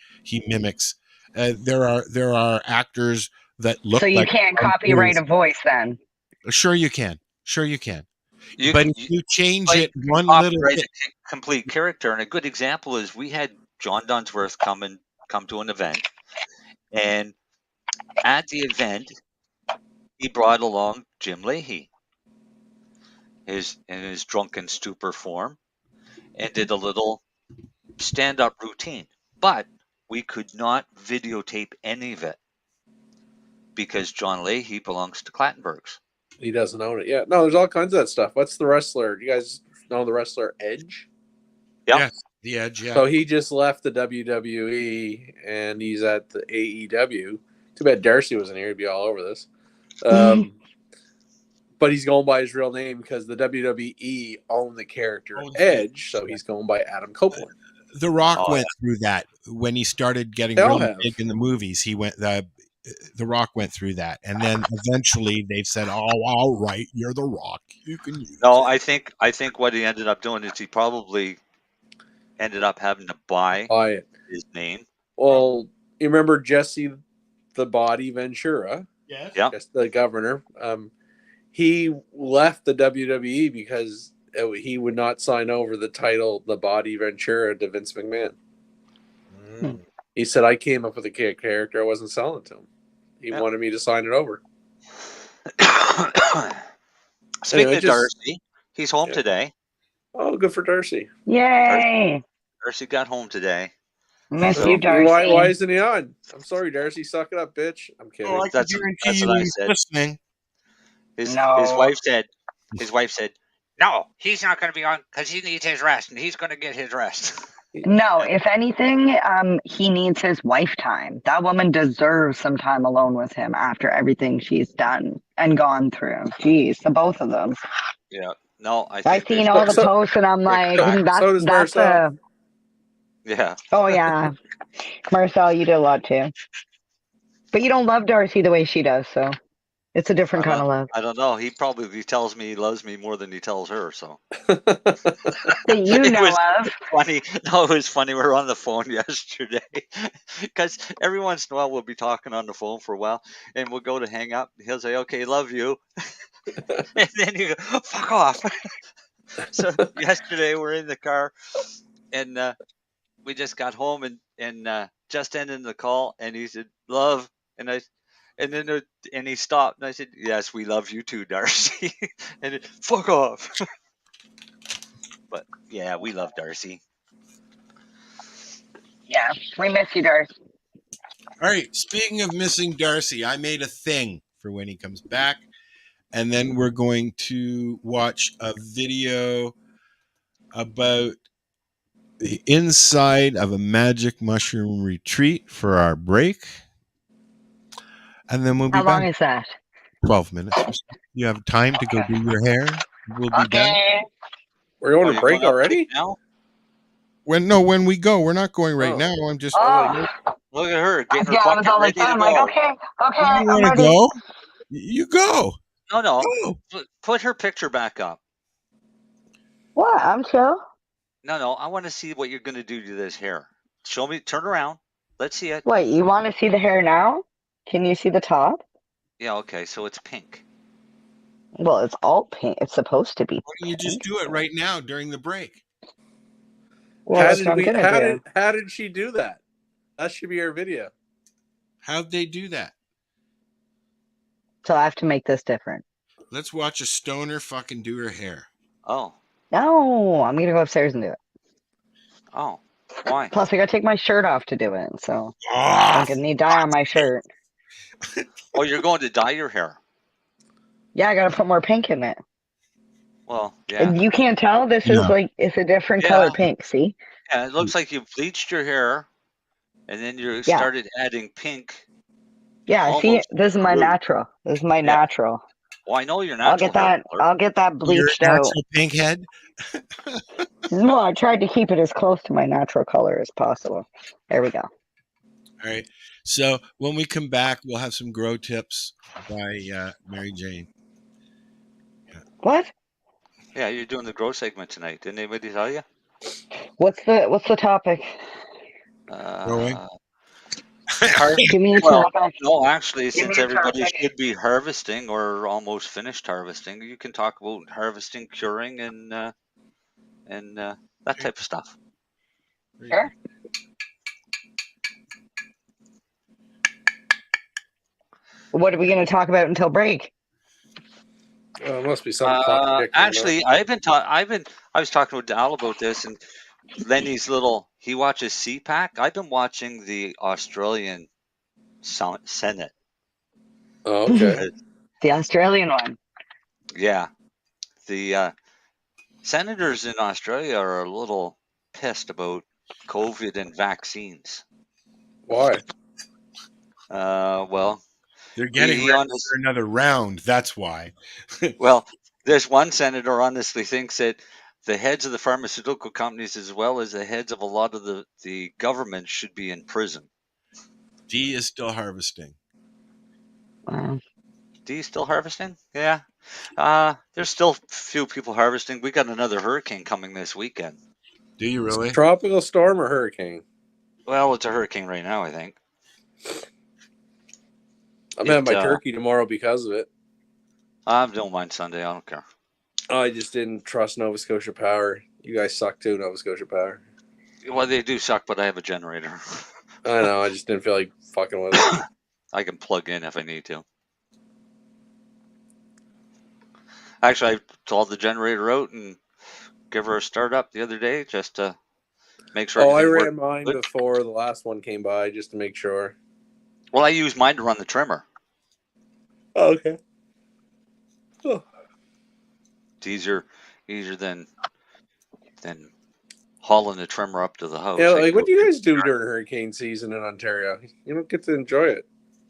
F: mimics. There are actors that look.
H: So you can't copyright a voice, then?
F: Sure you can. But if you change it one little bit,
G: a complete character. And a good example is we had John Dunsworth come to an event, and at the event he brought along Jim Leahy. In his drunken stupor form, and did a little stand-up routine. But we could not videotape any of it because John Leahy belongs to Clattenburgs.
I: He doesn't own it yet. No, there's all kinds of that stuff. What's the wrestler? Do you guys know the wrestler Edge?
G: Yeah.
F: Yes, the Edge, yeah.
I: So he just left the WWE, and he's at the AEW. Too bad Darcy wasn't here. He'd be all over this. But he's going by his real name because the WWE owned the character Edge, so he's going by Adam Copeland.
F: The Rock went through that when he started getting really big in the movies. He went the Rock went through that, and then eventually they've said, "Oh, all right, you're the Rock. You can use."
G: No, I think what he ended up doing is he probably ended up having to buy his name.
I: Well, you remember Jesse the Body Ventura?
F: Yes.
G: Yeah.
I: The governor. He left the WWE because he would not sign over the title The Body Ventura to Vince McMahon. He said, I came up with a character. I wasn't selling it to him. He wanted me to sign it over.
G: Speaking of Darcy, he's home today.
I: Oh, good for Darcy.
H: Yay.
G: Darcy got home today.
H: Miss you, Darcy.
I: Why isn't he on? I'm sorry, Darcy. Suck it up, bitch. I'm kidding.
F: Oh, that's what I said. Listening.
G: His wife said, no, he's not going to be on because he needs his rest, and he's going to get his rest.
H: No, if anything, he needs his wife time. That woman deserves some time alone with him after everything she's done and gone through. Jeez, the both of them.
G: Yeah, no,
H: I've seen all the posts, and I'm like, that's a...
G: Yeah.
H: Oh, yeah. Marcel, you did a lot, too. But you don't love Darcy the way she does, so... It's a different kind of love.
G: I don't know. He probably tells me he loves me more than he tells her. So
H: that you know of.
G: Funny. No, it was funny. We were on the phone yesterday because every once in a while we'll be talking on the phone for a while, and we'll go to hang up. He'll say, "Okay, love you," and then you go, "Fuck off." So yesterday we're in the car, and we just got home, and just ended the call, and he said, "Love," and then he stopped, and I said, "Yes, we love you too, Darcy." And fuck off. But yeah, we love Darcy.
H: Yeah, we miss you, Darcy.
F: All right. Speaking of missing Darcy, I made a thing for when he comes back, and then we're going to watch a video about the inside of a magic mushroom retreat for our break. And then we'll be back.
H: How long is that?
F: 12 minutes. You have time to go do your hair. We'll be back.
I: We're going to break already?
G: Now?
F: When we go, we're not going right now. I'm just.
G: Look at her. Getting
H: I was all the time like, okay,
F: you want to go? You go.
G: No. Go. Put her picture back up.
H: What? I'm chill.
G: No. I want to see what you're going to do to this hair. Show me. Turn around. Let's see it.
H: What, you want to see the hair now? Can you see the top?
G: Yeah, okay, so it's pink.
H: Well, it's all pink. It's supposed to be.
F: Why don't you just do it right now during the break?
H: Well, that's what I'm gonna do.
I: How did she do that? That should be her video.
F: How'd they do that?
H: So I have to make this different.
F: Let's watch a stoner fucking do her hair.
G: Oh.
H: No, I'm gonna go upstairs and do it.
G: Oh. Why?
H: Plus, I gotta take my shirt off to do it, so I'm gonna need dye on my shirt.
G: Oh, you're going to dye your hair?
H: Yeah, I gotta put more pink in it.
G: Well, yeah.
H: And you can't tell this is like it's a different color pink. See?
G: Yeah, it looks like you bleached your hair, and then you started adding pink.
H: Yeah, see, this is my natural. This is my natural.
G: Well, I know you're natural.
H: I'll get that bleached out.
F: Natural pink head.
H: No, I tried to keep it as close to my natural color as possible. There we go.
F: All right. So when we come back, we'll have some grow tips by Mary Jane.
H: Yeah. What?
G: Yeah, you're doing the grow segment tonight. Didn't anybody tell you?
H: What's the topic?
F: Growing.
H: Give me a topic.
G: No, actually, since everybody should be harvesting or almost finished harvesting, you can talk about harvesting, curing, and that type of stuff.
H: Sure. What are we going to talk about until break?
I: Well, it must be something.
G: Actually, I was talking with Dal about this, and Lenny's he watches CPAC. I've been watching the Australian Senate.
I: Oh, okay.
H: The Australian one.
G: Yeah. The senators in Australia are a little pissed about COVID and vaccines.
I: Why?
G: Well,
F: they're getting ready for another round. That's why.
G: Well, there's one senator honestly thinks that the heads of the pharmaceutical companies, as well as the heads of a lot of the government, should be in prison.
F: D is still harvesting.
G: D is still harvesting? Yeah. There's still a few people harvesting. We got another hurricane coming this weekend.
F: Do you really?
I: Tropical storm or hurricane?
G: Well, it's a hurricane right now, I think.
I: I'm having my turkey tomorrow because of it.
G: I don't mind Sunday. I don't care.
I: I just didn't trust Nova Scotia Power. You guys suck too, Nova Scotia Power.
G: Well, they do suck, but I have a generator.
I: I know. I just didn't feel like fucking with it.
G: I can plug in if I need to. Actually, I told the generator out and give her a start up the other day just to make sure.
I: Oh, I ran mine before the last one came by just to make sure.
G: Well, I use mine to run the trimmer.
I: Oh, okay. Oh.
G: It's easier than hauling the trimmer up to the house.
I: Yeah, like what do you guys do during hurricane season in Ontario? You don't get to enjoy it.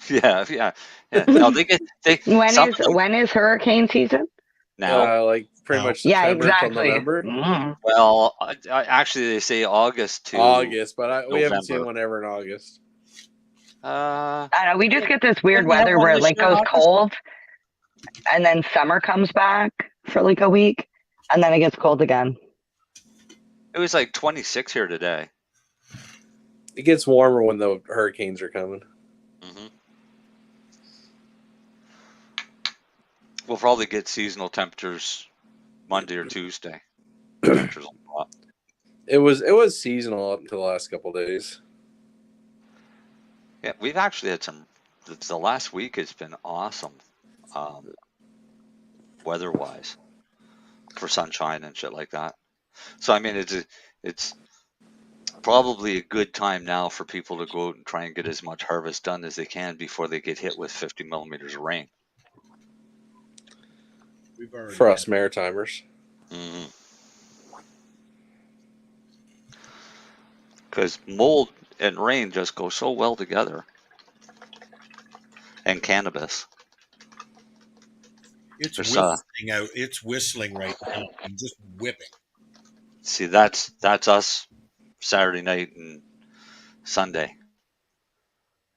G: Yeah. No,
H: when is hurricane season?
G: Now,
I: like pretty much
H: September
I: till November.
H: Mm-hmm.
G: Well, actually, they say August to
I: August, but we haven't seen one ever in August.
H: I know we just get this weird weather where it goes cold, and then summer comes back for like a week, and then it gets cold again.
G: It was like 26 here today.
I: It gets warmer when the hurricanes are coming.
G: Mm-hmm. We'll probably get seasonal temperatures Monday or Tuesday.
I: It was seasonal up until the last couple of days.
G: Yeah, we've actually had the last week has been awesome, weather-wise, for sunshine and shit like that. So, I mean, it's probably a good time now for people to go out and try and get as much harvest done as they can before they get hit with 50 millimeters of rain.
I: For us Maritimers.
G: Mm-hmm. Because mold and rain just go so well together. And cannabis.
F: It's whistling out. It's whistling right now. I'm just whipping.
G: See, that's us Saturday night and Sunday.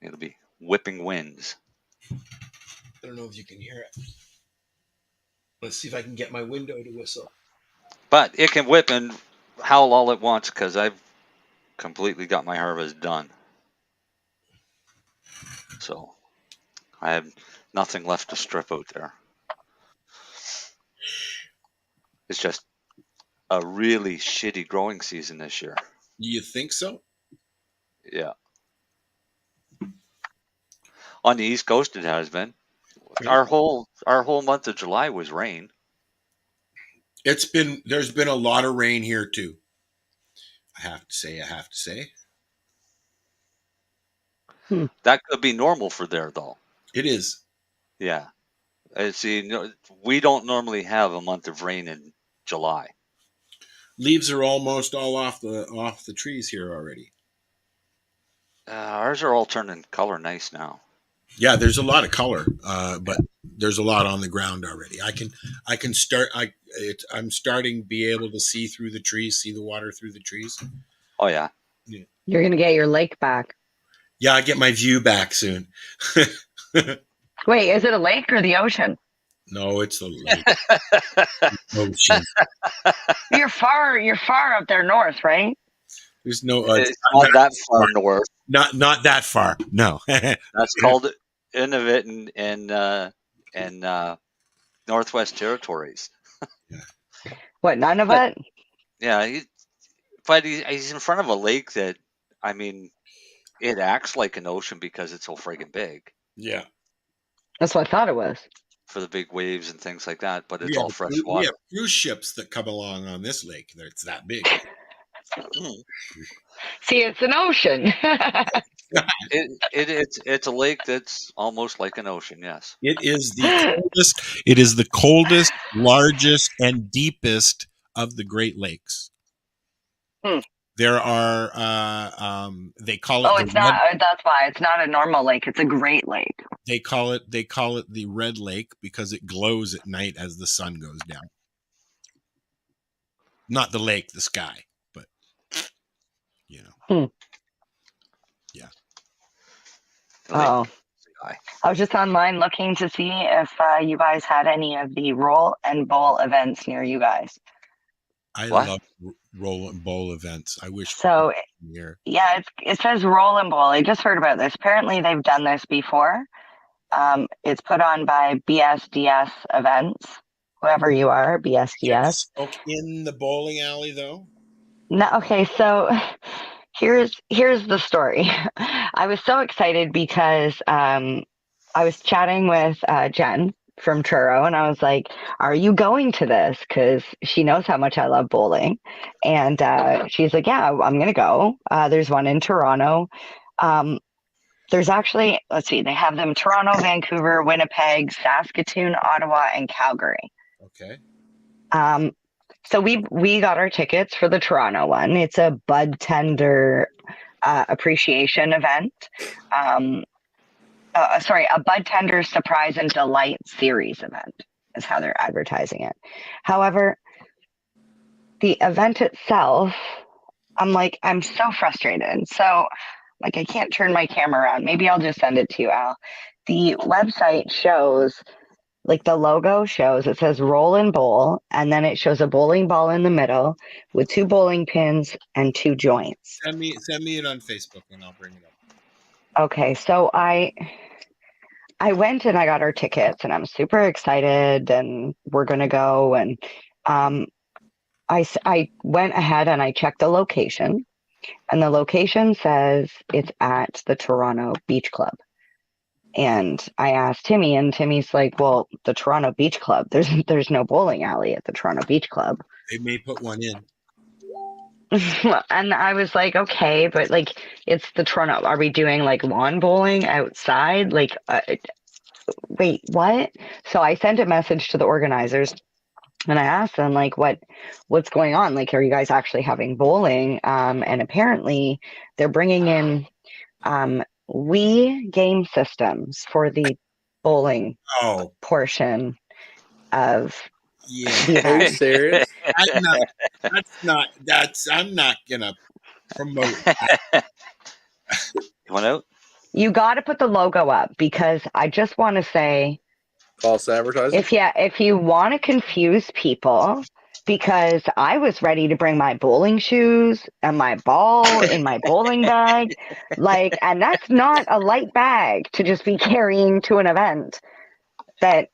G: It'll be whipping winds.
F: I don't know if you can hear it. Let's see if I can get my window to whistle.
G: But it can whip and howl all at once because I've completely got my harvest done. So I have nothing left to strip out there. It's just a really shitty growing season this year.
F: You think so?
G: Yeah. On the East Coast, it has been. Our whole month of July was rain.
F: There's been a lot of rain here too. I have to say.
G: That could be normal for there, though.
F: It is.
G: Yeah. See, we don't normally have a month of rain in July.
F: Leaves are almost all off the trees here already.
G: Ours are all turning color nice now.
F: Yeah, there's a lot of color, but there's a lot on the ground already. I can start. I'm starting to be able to see through the trees, see the water through the trees.
G: Oh yeah.
H: You're gonna get your lake back.
F: Yeah, I get my view back soon.
H: Wait, is it a lake or the ocean?
F: No, it's the lake. Ocean.
H: You're far up there north, right?
F: There's no.
G: It's not that far north.
F: Not that far. No.
G: That's called Inuvit and Northwest Territories.
H: What, none of it?
G: Yeah, but he's in front of a lake that, I mean, it acts like an ocean because it's so friggin' big.
F: Yeah.
H: That's what I thought it was.
G: For the big waves and things like that, but it's all fresh water.
F: We have cruise ships that come along on this lake. It's that big.
H: See, it's an ocean.
G: It's a lake that's almost like an ocean. Yes,
F: it is the coldest. It is the coldest, largest, and deepest of the Great Lakes. There are. They call it.
H: Oh, it's not. That's why it's not a normal lake. It's a Great Lake.
F: They call it the Red Lake because it glows at night as the sun goes down. Not the lake, the sky, but you know. Yeah.
H: Oh, I was just online looking to see if you guys had any of the roll and bowl events near you guys.
F: I love roll and bowl events. I wish
H: so. Yeah, it says roll and bowl. I just heard about this. Apparently, they've done this before. It's put on by BSDS Events. Whoever you are, BSDS.
F: In the bowling alley, though.
H: No, okay. So here's the story. I was so excited because I was chatting with Jen from Truro, and I was like, "Are you going to this?" Because she knows how much I love bowling, and she's like, "Yeah, I'm gonna go." There's one in Toronto. There's actually, let's see, they have them Toronto, Vancouver, Winnipeg, Saskatoon, Ottawa, and Calgary.
F: Okay.
H: So we got our tickets for the Toronto one. It's a bud tender appreciation event. A bud tender surprise and delight series event is how they're advertising it. However, the event itself, I'm so frustrated. So, I can't turn my camera around. Maybe I'll just send it to you, Al. The website shows, the logo shows, it says roll and bowl, and then it shows a bowling ball in the middle with 2 bowling pins and 2 joints.
F: Send me it on Facebook and I'll bring it
H: up. Okay, so I went and I got our tickets and I'm super excited and we're going to go. And I went ahead and I checked the location. And the location says it's at the Toronto Beach Club. And I asked Timmy, and Timmy's like, well, the Toronto Beach Club, there's no bowling alley at the Toronto Beach Club.
F: They may put one in.
H: And I was like, okay, but it's the Toronto. Are we doing lawn bowling outside? Wait, what? So I sent a message to the organizers. And I asked them, what's going on? Are you guys actually having bowling? And apparently they're bringing in Wii game systems for the bowling portion of the event.
I: Are you serious?
F: I'm not going to promote that.
G: You want out?
H: You got to put the logo up because I just want to say,
I: false advertising.
H: If you want to confuse people, because I was ready to bring my bowling shoes and my ball in my bowling bag. And that's not a light bag to just be carrying to an event that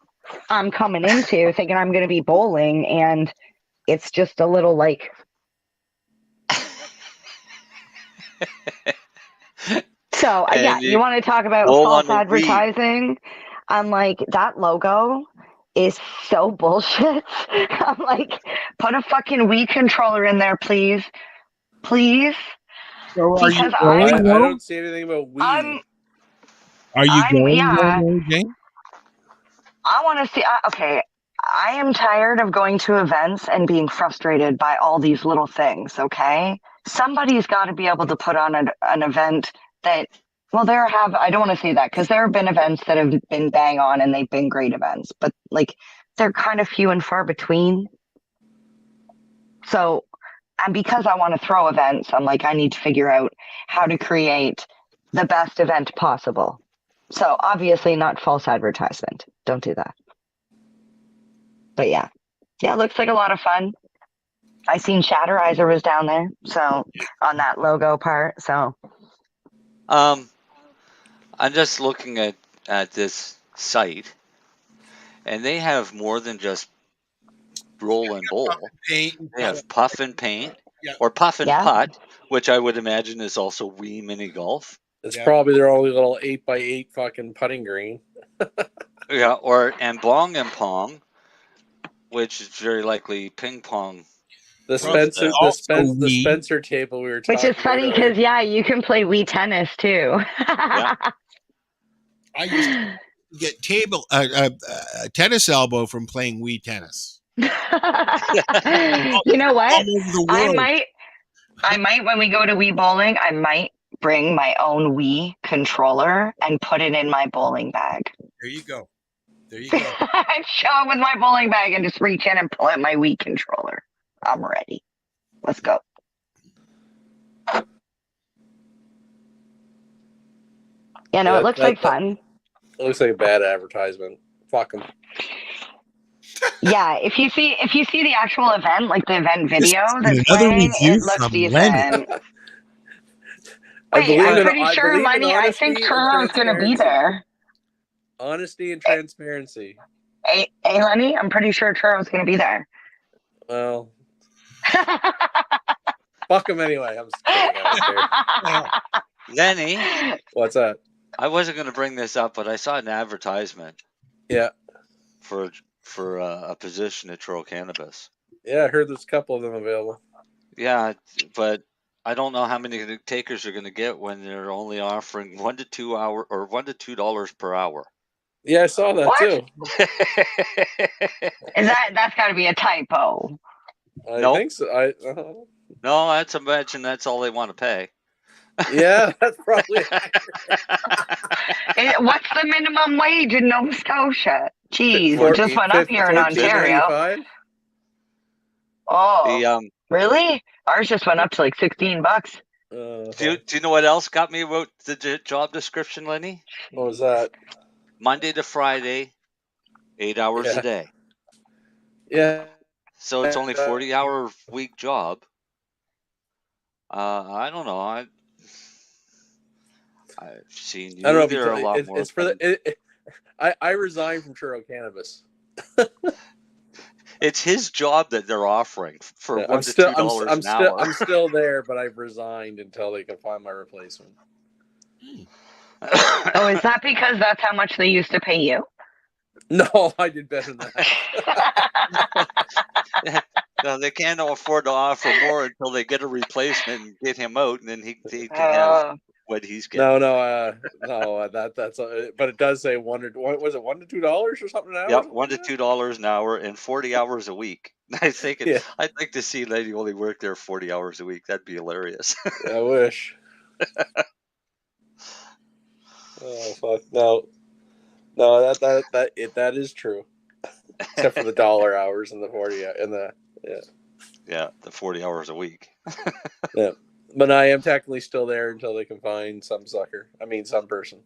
H: I'm coming into thinking I'm going to be bowling, and it's just a little So yeah, you want to talk about false advertising? I'm like, that logo is so bullshit. I'm like, put a fucking Wii controller in there, please. Please.
F: So
H: because
I: I don't see anything about Wii.
F: Are you going, Jane?
H: I want to see. Okay, I am tired of going to events and being frustrated by all these little things. Okay, somebody's got to be able to put on an event that. Well, I don't want to say that, because there have been events that have been bang on and they've been great events, but they're kind of few and far between. So, and because I want to throw events, I'm like, I need to figure out how to create the best event possible. So obviously not false advertisement. Don't do that. But yeah, it looks like a lot of fun. I seen Shatterizer was down there, so on that logo part. So,
G: I'm just looking at this site, and they have more than just roll and bowl. They have puff and paint, or puff and putt, which I would imagine is also Wii mini golf.
I: It's probably their only little 8x8 fucking putting green.
G: And bong and pong, which is very likely ping pong.
I: The Spencer table we were talking about.
H: Which is funny because you can play Wii tennis too.
F: I used to get tennis elbow from playing Wii tennis.
H: You know what? I might when we go to Wii bowling, I might bring my own Wii controller and put it in my bowling bag.
F: There you go.
H: Show up with my bowling bag and just reach in and pull out my Wii controller. I'm ready. Let's go. It looks like fun.
I: It looks like a bad advertisement. Fuck them.
H: Yeah, if you see the actual event, like the event video that's playing, it looks decent. Wait, I'm pretty sure, Lennie, I think Turo's going to be there.
I: Honesty and transparency.
H: Hey, Lennie, I'm pretty sure Turo's going to be there.
I: Well, fuck him anyway. I'm just kidding.
G: Lennie,
I: what's that?
G: I wasn't going to bring this up, but I saw an advertisement.
I: Yeah.
G: For a position at Turo Cannabis.
I: Yeah, I heard there's a couple of them available.
G: Yeah, but I don't know how many takers are going to get when they're only offering $1 to $2 per hour.
I: Yeah, I saw that too.
H: That's got to be a typo?
I: I think so.
G: No, I'd imagine that's all they want to pay.
I: Yeah, that's probably
H: What's the minimum wage in Nova Scotia? Jeez, it just went up here in Ontario. Oh, really? Ours just went up to like $16.
G: Do you know what else got me about the job description, Lennie?
I: What was that?
G: Monday to Friday, 8 hours a day.
I: Yeah.
G: So it's only 40-hour week job. I don't know. I've seen you there a lot more.
I: It's for I resigned from Turo Cannabis.
G: It's his job that they're offering for $1 to $2 an hour.
I: I'm still there, but I've resigned until they can find my replacement.
H: Oh, is that because that's how much they used to pay you?
I: No, I did better than that.
G: No, they can't afford to offer more until they get a replacement and get him out, and then he can have what he's getting.
I: No, that's. But it does say $1 to $2 or something an hour?
G: Yep, $1 to $2 an hour and 40 hours a week. I'd like to see Lady only work there 40 hours a week. That'd be hilarious.
I: I wish. Oh fuck no, that is true. Except for the dollar hours and the 40 and the
G: the 40 hours a week.
I: Yeah. But I am technically still there until they can find some person.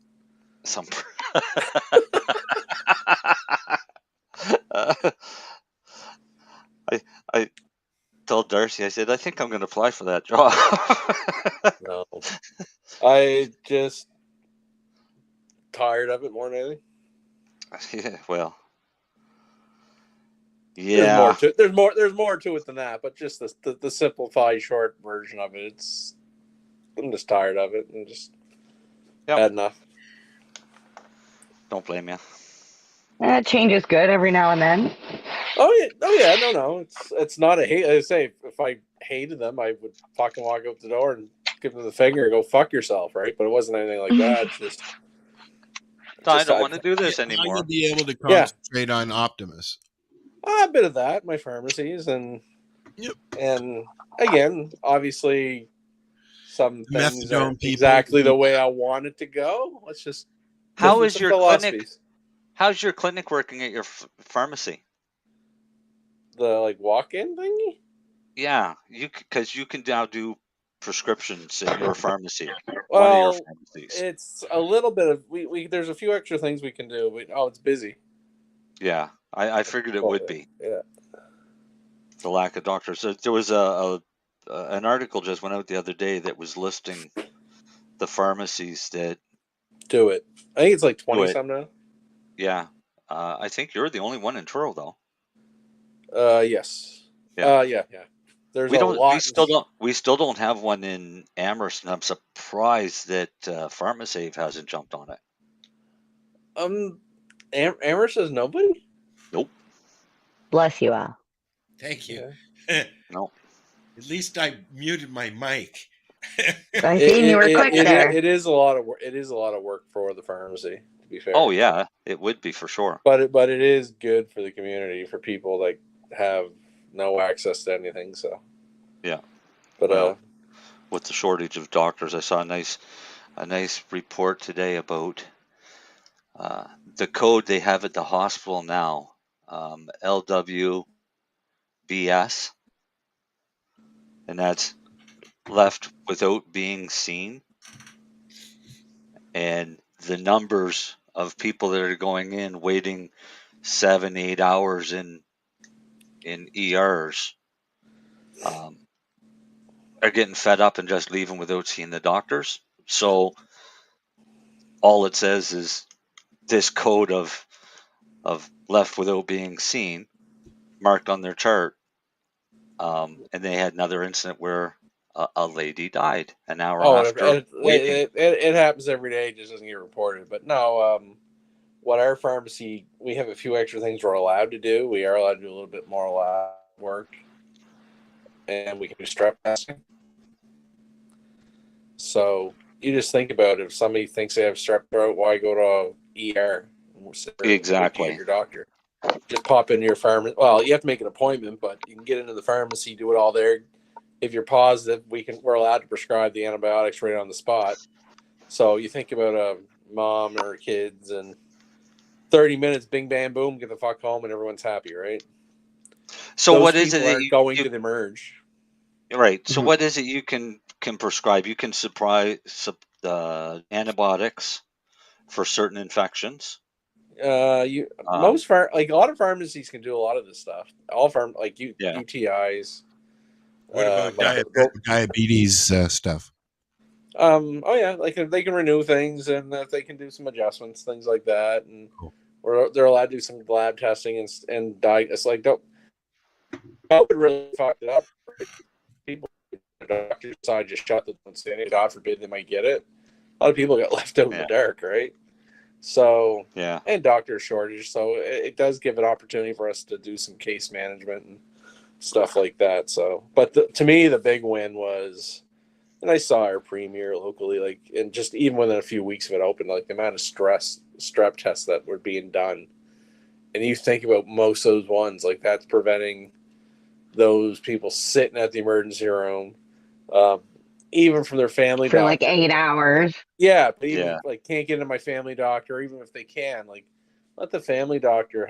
G: I told Darcy, I said, I think I'm going to apply for that job.
I: No. I just tired of it more than anything.
G: Yeah, well. Yeah.
I: There's more to it than that, but just the simplified short version of it. I'm just tired of it and just had enough.
G: Don't blame you.
H: Change is good every now and then.
I: Oh yeah, no. It's not a hate. I say if I hated them, I would fucking walk out the door and give them the finger and go fuck yourself, right? But it wasn't anything like that. It's just
G: I don't want to do this anymore.
F: You'll be able to concentrate on Optimus.
I: A bit of that, my pharmacies, and again, obviously, some things aren't exactly the way I want it to go. Let's just.
G: How is your clinic? How's your clinic working at your pharmacy?
I: The walk-in thingy?
G: Yeah, because you can now do prescriptions at your pharmacy.
I: Well,
G: one of your pharmacies.
I: It's a little bit of we. There's a few extra things we can do. It's busy.
G: Yeah, I figured it would be.
I: Yeah.
G: The lack of doctors. There was an article just went out the other day that was listing the pharmacies that
I: do it. I think it's like 20 some now.
G: Yeah. I think you're the only one in Truro, though.
I: Yes. Yeah. There's a lot.
G: We still don't have one in Amherst, and I'm surprised that PharmaSave hasn't jumped on it.
I: Amherst has nobody?
G: Nope.
H: Bless you, Al.
F: Thank you.
G: No.
F: At least I muted my mic.
H: I seen you were quick there.
I: It is a lot of work. It is a lot of work for the pharmacy, to be fair.
G: Oh yeah, it would be for sure.
I: But it is good for the community, for people that have no access to anything. So
G: yeah.
I: But
G: with the shortage of doctors, I saw a nice report today about the code they have at the hospital now, LWBS, and that's left without being seen. And the numbers of people that are going in waiting 7-8 hours in ERs are getting fed up and just leaving without seeing the doctors. So all it says is this code of left without being seen marked on their chart. And they had another incident where a lady died an hour after waiting.
I: It happens every day. It just doesn't get reported. But no, what our pharmacy, we have a few extra things we're allowed to do. We are allowed to do a little bit more lab work, and we can do strep testing. So you just think about it. If somebody thinks they have strep throat, why go to ER?
G: Exactly.
I: Your doctor. Just pop into your pharmacy. Well, you have to make an appointment, but you can get into the pharmacy, do it all there. If you're positive, we're allowed to prescribe the antibiotics right on the spot. So you think about a mom or kids, and 30 minutes, bing, bam, boom, get the fuck home, and everyone's happy, right?
G: So
I: Those
G: what is it
I: that you going to the merge?
G: Right. So what is it you can prescribe? You can supply antibiotics for certain infections.
I: A lot of pharmacies can do a lot of this stuff. All UTIs.
F: What about diabetes stuff?
I: They can renew things, and they can do some adjustments, things like that, and they're allowed to do some lab testing and diagnose. COVID really fucked it up. People, the doctor's side just shut the door and say, God forbid they might get it. A lot of people got left out in the dark, right? So and doctor shortage, so it does give an opportunity for us to do some case management and stuff like that. So, but to me, the big win was, and I saw our premier locally, and just even within a few weeks of it open, the amount of strep tests that were being done, and you think about most of those ones, that's preventing those people sitting at the emergency room, even from their family
H: for
I: doctor.
H: 8 hours.
I: Yeah, but even can't get into my family doctor, even if they can, let the family doctor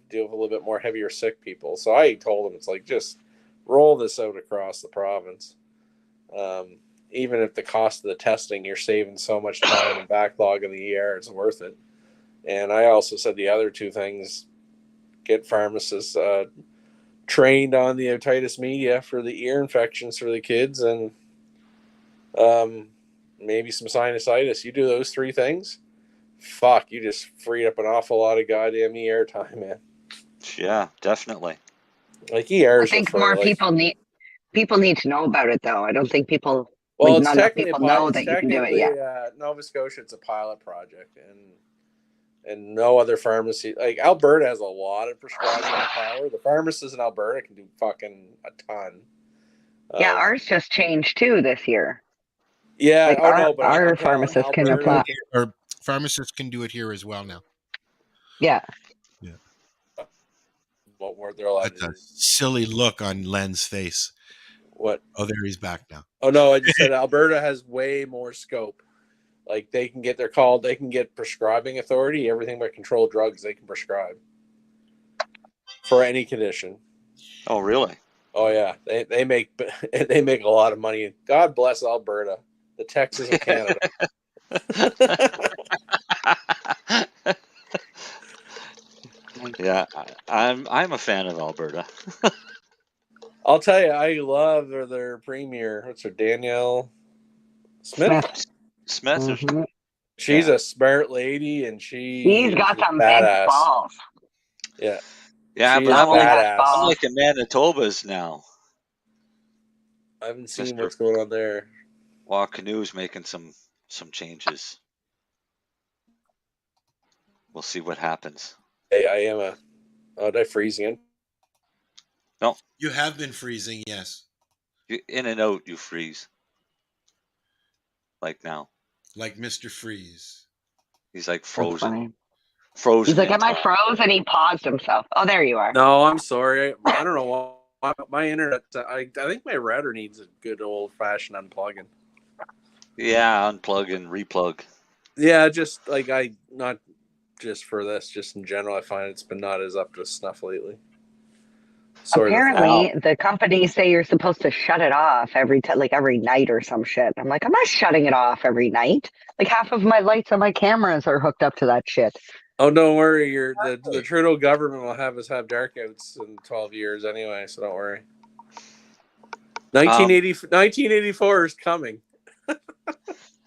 I: deal with a little bit more heavier sick people. So I told them, it's just roll this out across the province. Even if the cost of the testing, you're saving so much time and backlog in the ER, it's worth it. And I also said the other two things: get pharmacists trained on the otitis media for the ear infections for the kids, and maybe some sinusitis. You do those 3 things, fuck, you just freed up an awful lot of goddamn ER time, man.
G: Yeah, definitely.
I: Like ERs.
H: I think more people need to know about it, though. I don't think people.
I: Well,
H: like,
I: it's
H: not enough
I: technically
H: people know that you can do it. Yeah.
I: Nova Scotia, it's a pilot project, and no other pharmacy. Like Alberta has a lot of prescribing power. The pharmacists in Alberta can do fucking a ton.
H: Yeah, ours just changed too this year.
I: Yeah,
H: like our pharmacists can apply.
F: Or pharmacists can do it here as well now.
H: Yeah.
F: Yeah.
I: What were they're allowed
F: That's a silly look on Len's face.
I: What?
F: Oh, there he's back now.
I: Oh no, I just said Alberta has way more scope. Like they can get they can get prescribing authority, everything but controlled drugs they can prescribe for any condition.
G: Oh really?
I: Oh yeah, they make a lot of money. God bless Alberta, the Texas of Canada.
G: Yeah, I'm a fan of Alberta.
I: I'll tell you, I love their premier. What's her, Danielle Smith?
G: Smith.
H: Mm-hmm.
I: She's a smart lady, and she's
H: got some
I: badass.
H: big balls.
I: Yeah.
G: Yeah,
I: She's
G: but
I: badass.
G: I'm like a Manitoba's now.
I: I haven't seen what's going on there.
G: Well, Canoe's making some changes. We'll see what happens.
I: Hey, I am did I freeze again?
G: No.
F: You have been freezing, yes.
G: You, in and out, you freeze. Like now.
F: Like Mr. Freeze.
G: He's like frozen.
H: He's like, am I froze? And he paused himself. Oh, there you are.
I: No, I'm sorry. I don't know why. My internet, I think my router needs a good old-fashioned unplugging.
G: Yeah, unplug and replug.
I: Yeah, just like not just for this, just in general, I find it's been not as up to snuff lately.
H: Apparently, the companies say you're supposed to shut it off every night or some shit. I'm like, I'm not shutting it off every night. Like half of my lights on my cameras are hooked up to that shit.
I: Oh, don't worry. The Trudeau government will have us have darkouts in 12 years anyway, so don't worry. 1984 is coming.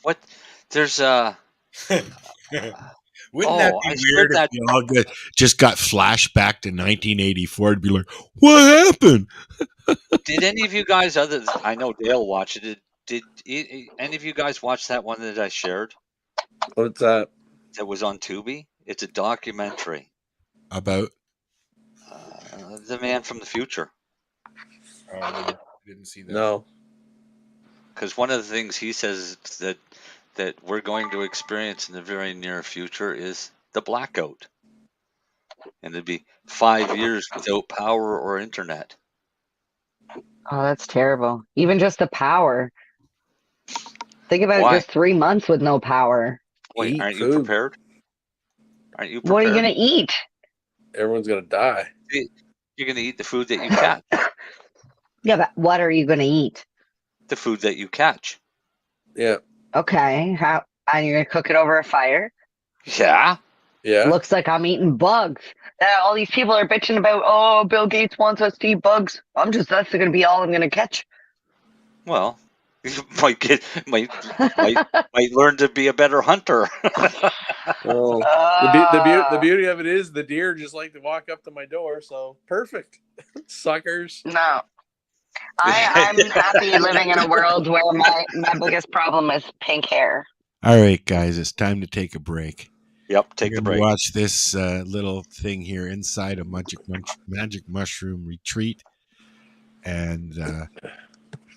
F: What? There's Wouldn't that be weird if we all just got flashback to 1984 to be like, what happened?
G: Did any of you guys, I know Dale watched it, did any of you guys watch that one that I shared?
I: What's that?
G: That was on Tubi? It's a documentary.
F: About?
G: The man from the future.
F: Oh, I didn't see that.
I: No.
G: Because one of the things he says that we're going to experience in the very near future is the blackout. And it'd be 5 years without power or internet.
H: Oh, that's terrible. Even just the power. Think about just 3 months with no power.
G: Wait, aren't you prepared? Aren't you prepared?
H: What are you going to eat?
I: Everyone's going to die.
G: You're going to eat the food that you catch.
H: Yeah, but what are you going to eat?
G: The food that you catch.
I: Yeah.
H: Okay. And you're going to cook it over a fire?
G: Yeah.
I: Yeah.
H: Looks like I'm eating bugs. All these people are bitching about, oh, Bill Gates wants us to eat bugs. That's going to be all I'm going to catch.
G: Well, you might learn to be a better hunter.
I: Well, the beauty of it is the deer just like to walk up to my door, so perfect. Suckers.
H: No. I'm happy living in a world where my biggest problem is pink hair.
F: All right, guys, it's time to take a break.
G: Yep, take the break.
F: Watch this little thing here inside a magic mushroom retreat, and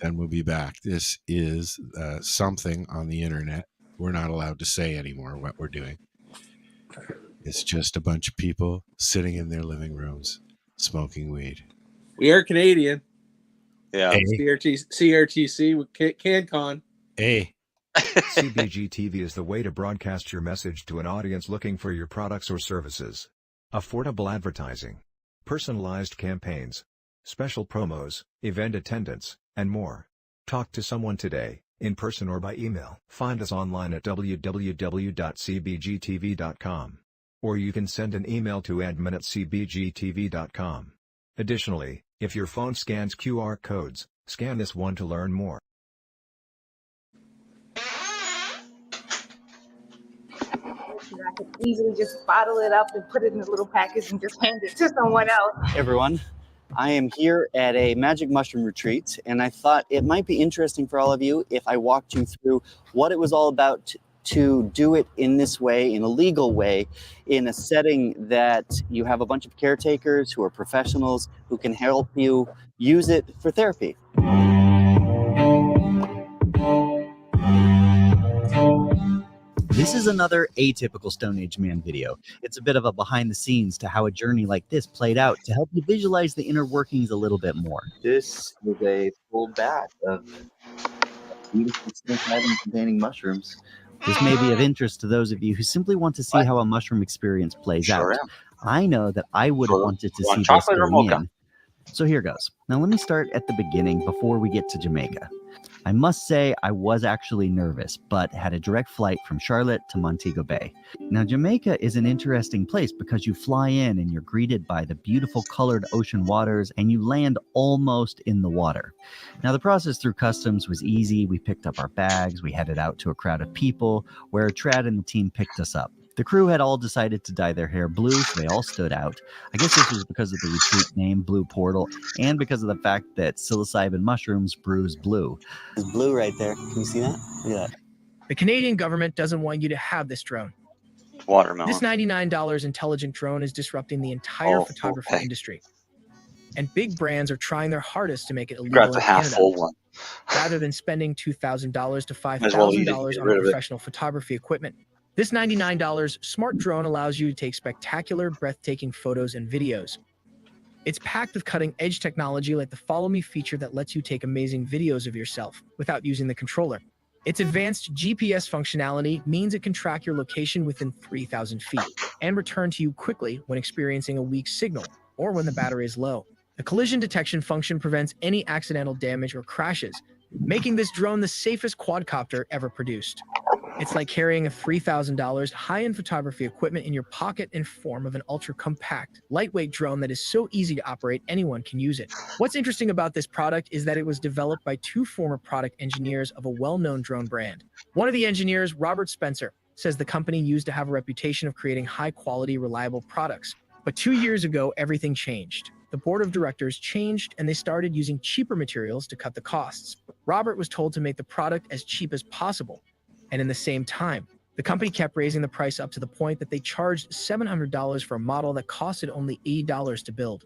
F: then we'll be back. This is something on the internet. We're not allowed to say anymore what we're doing. It's just a bunch of people sitting in their living rooms smoking weed.
I: We are Canadian.
G: Yeah.
I: CRTC with CanCon.
F: Hey.
J: CBG TV is the way to broadcast your message to an audience looking for your products or services. Affordable advertising, personalized campaigns, special promos, event attendance, and more. Talk to someone today, in person or by email. Find us online at www.cbgtv.com. Or you can send an email to admin@cbgtv.com. Additionally, If your phone scans QR codes, scan this one to learn more.
K: I could easily just bottle it up and put it in a little package and just hand it to someone else.
L: Hey everyone, I am here at a magic mushroom retreat, and I thought it might be interesting for all of you if I walked you through what it was all about to do it in this way, in a legal way, in a setting that you have a bunch of caretakers who are professionals who can help you use it for therapy. This is another atypical Stone Age Man video. It's a bit of a behind the scenes to how a journey like this played out to help you visualize the inner workings a little bit more. This is a full bat of beautiful psilocybin containing mushrooms. This may be of interest to those of you who simply want to see how a mushroom experience plays out. I know that I would have wanted to see this going in. So here goes. Now let me start at the beginning before we get to Jamaica. I must say I was actually nervous, but had a direct flight from Charlotte to Montego Bay. Now Jamaica is an interesting place because you fly in and you're greeted by the beautiful colored ocean waters and you land almost in the water. Now the process through customs was easy. We picked up our bags, we headed out to a crowd of people where Trad and the team picked us up. The crew had all decided to dye their hair blue, so they all stood out. I guess this was because of the retreat name, Blue Portal, and because of the fact that psilocybin mushrooms brews blue. It's blue right there. Can you see that? Look at that.
M: The Canadian government doesn't want you to have this drone.
G: Watermelon.
M: This $99 intelligent drone is disrupting the entire photography industry. And big brands are trying their hardest to make it illegal in Canada.
G: Full one.
M: Rather than spending $2,000 to $5,000 on professional photography equipment. This $99 smart drone allows you to take spectacular, breathtaking photos and videos. It's packed with cutting-edge technology like the Follow Me feature that lets you take amazing videos of yourself without using the controller. Its advanced GPS functionality means it can track your location within 3,000 feet and return to you quickly when experiencing a weak signal or when the battery is low. The collision detection function prevents any accidental damage or crashes, making this drone the safest quadcopter ever produced. It's like carrying a $3,000 high-end photography equipment in your pocket in form of an ultra-compact, lightweight drone that is so easy to operate anyone can use it. What's interesting about this product is that it was developed by two former product engineers of a well-known drone brand. One of the engineers, Robert Spencer, says the company used to have a reputation of creating high-quality, reliable products. But 2 years ago, everything changed. The board of directors changed and they started using cheaper materials to cut the costs. Robert was told to make the product as cheap as possible. And in the same time, the company kept raising the price up to the point that they charged $700 for a model that costed only $80 to build.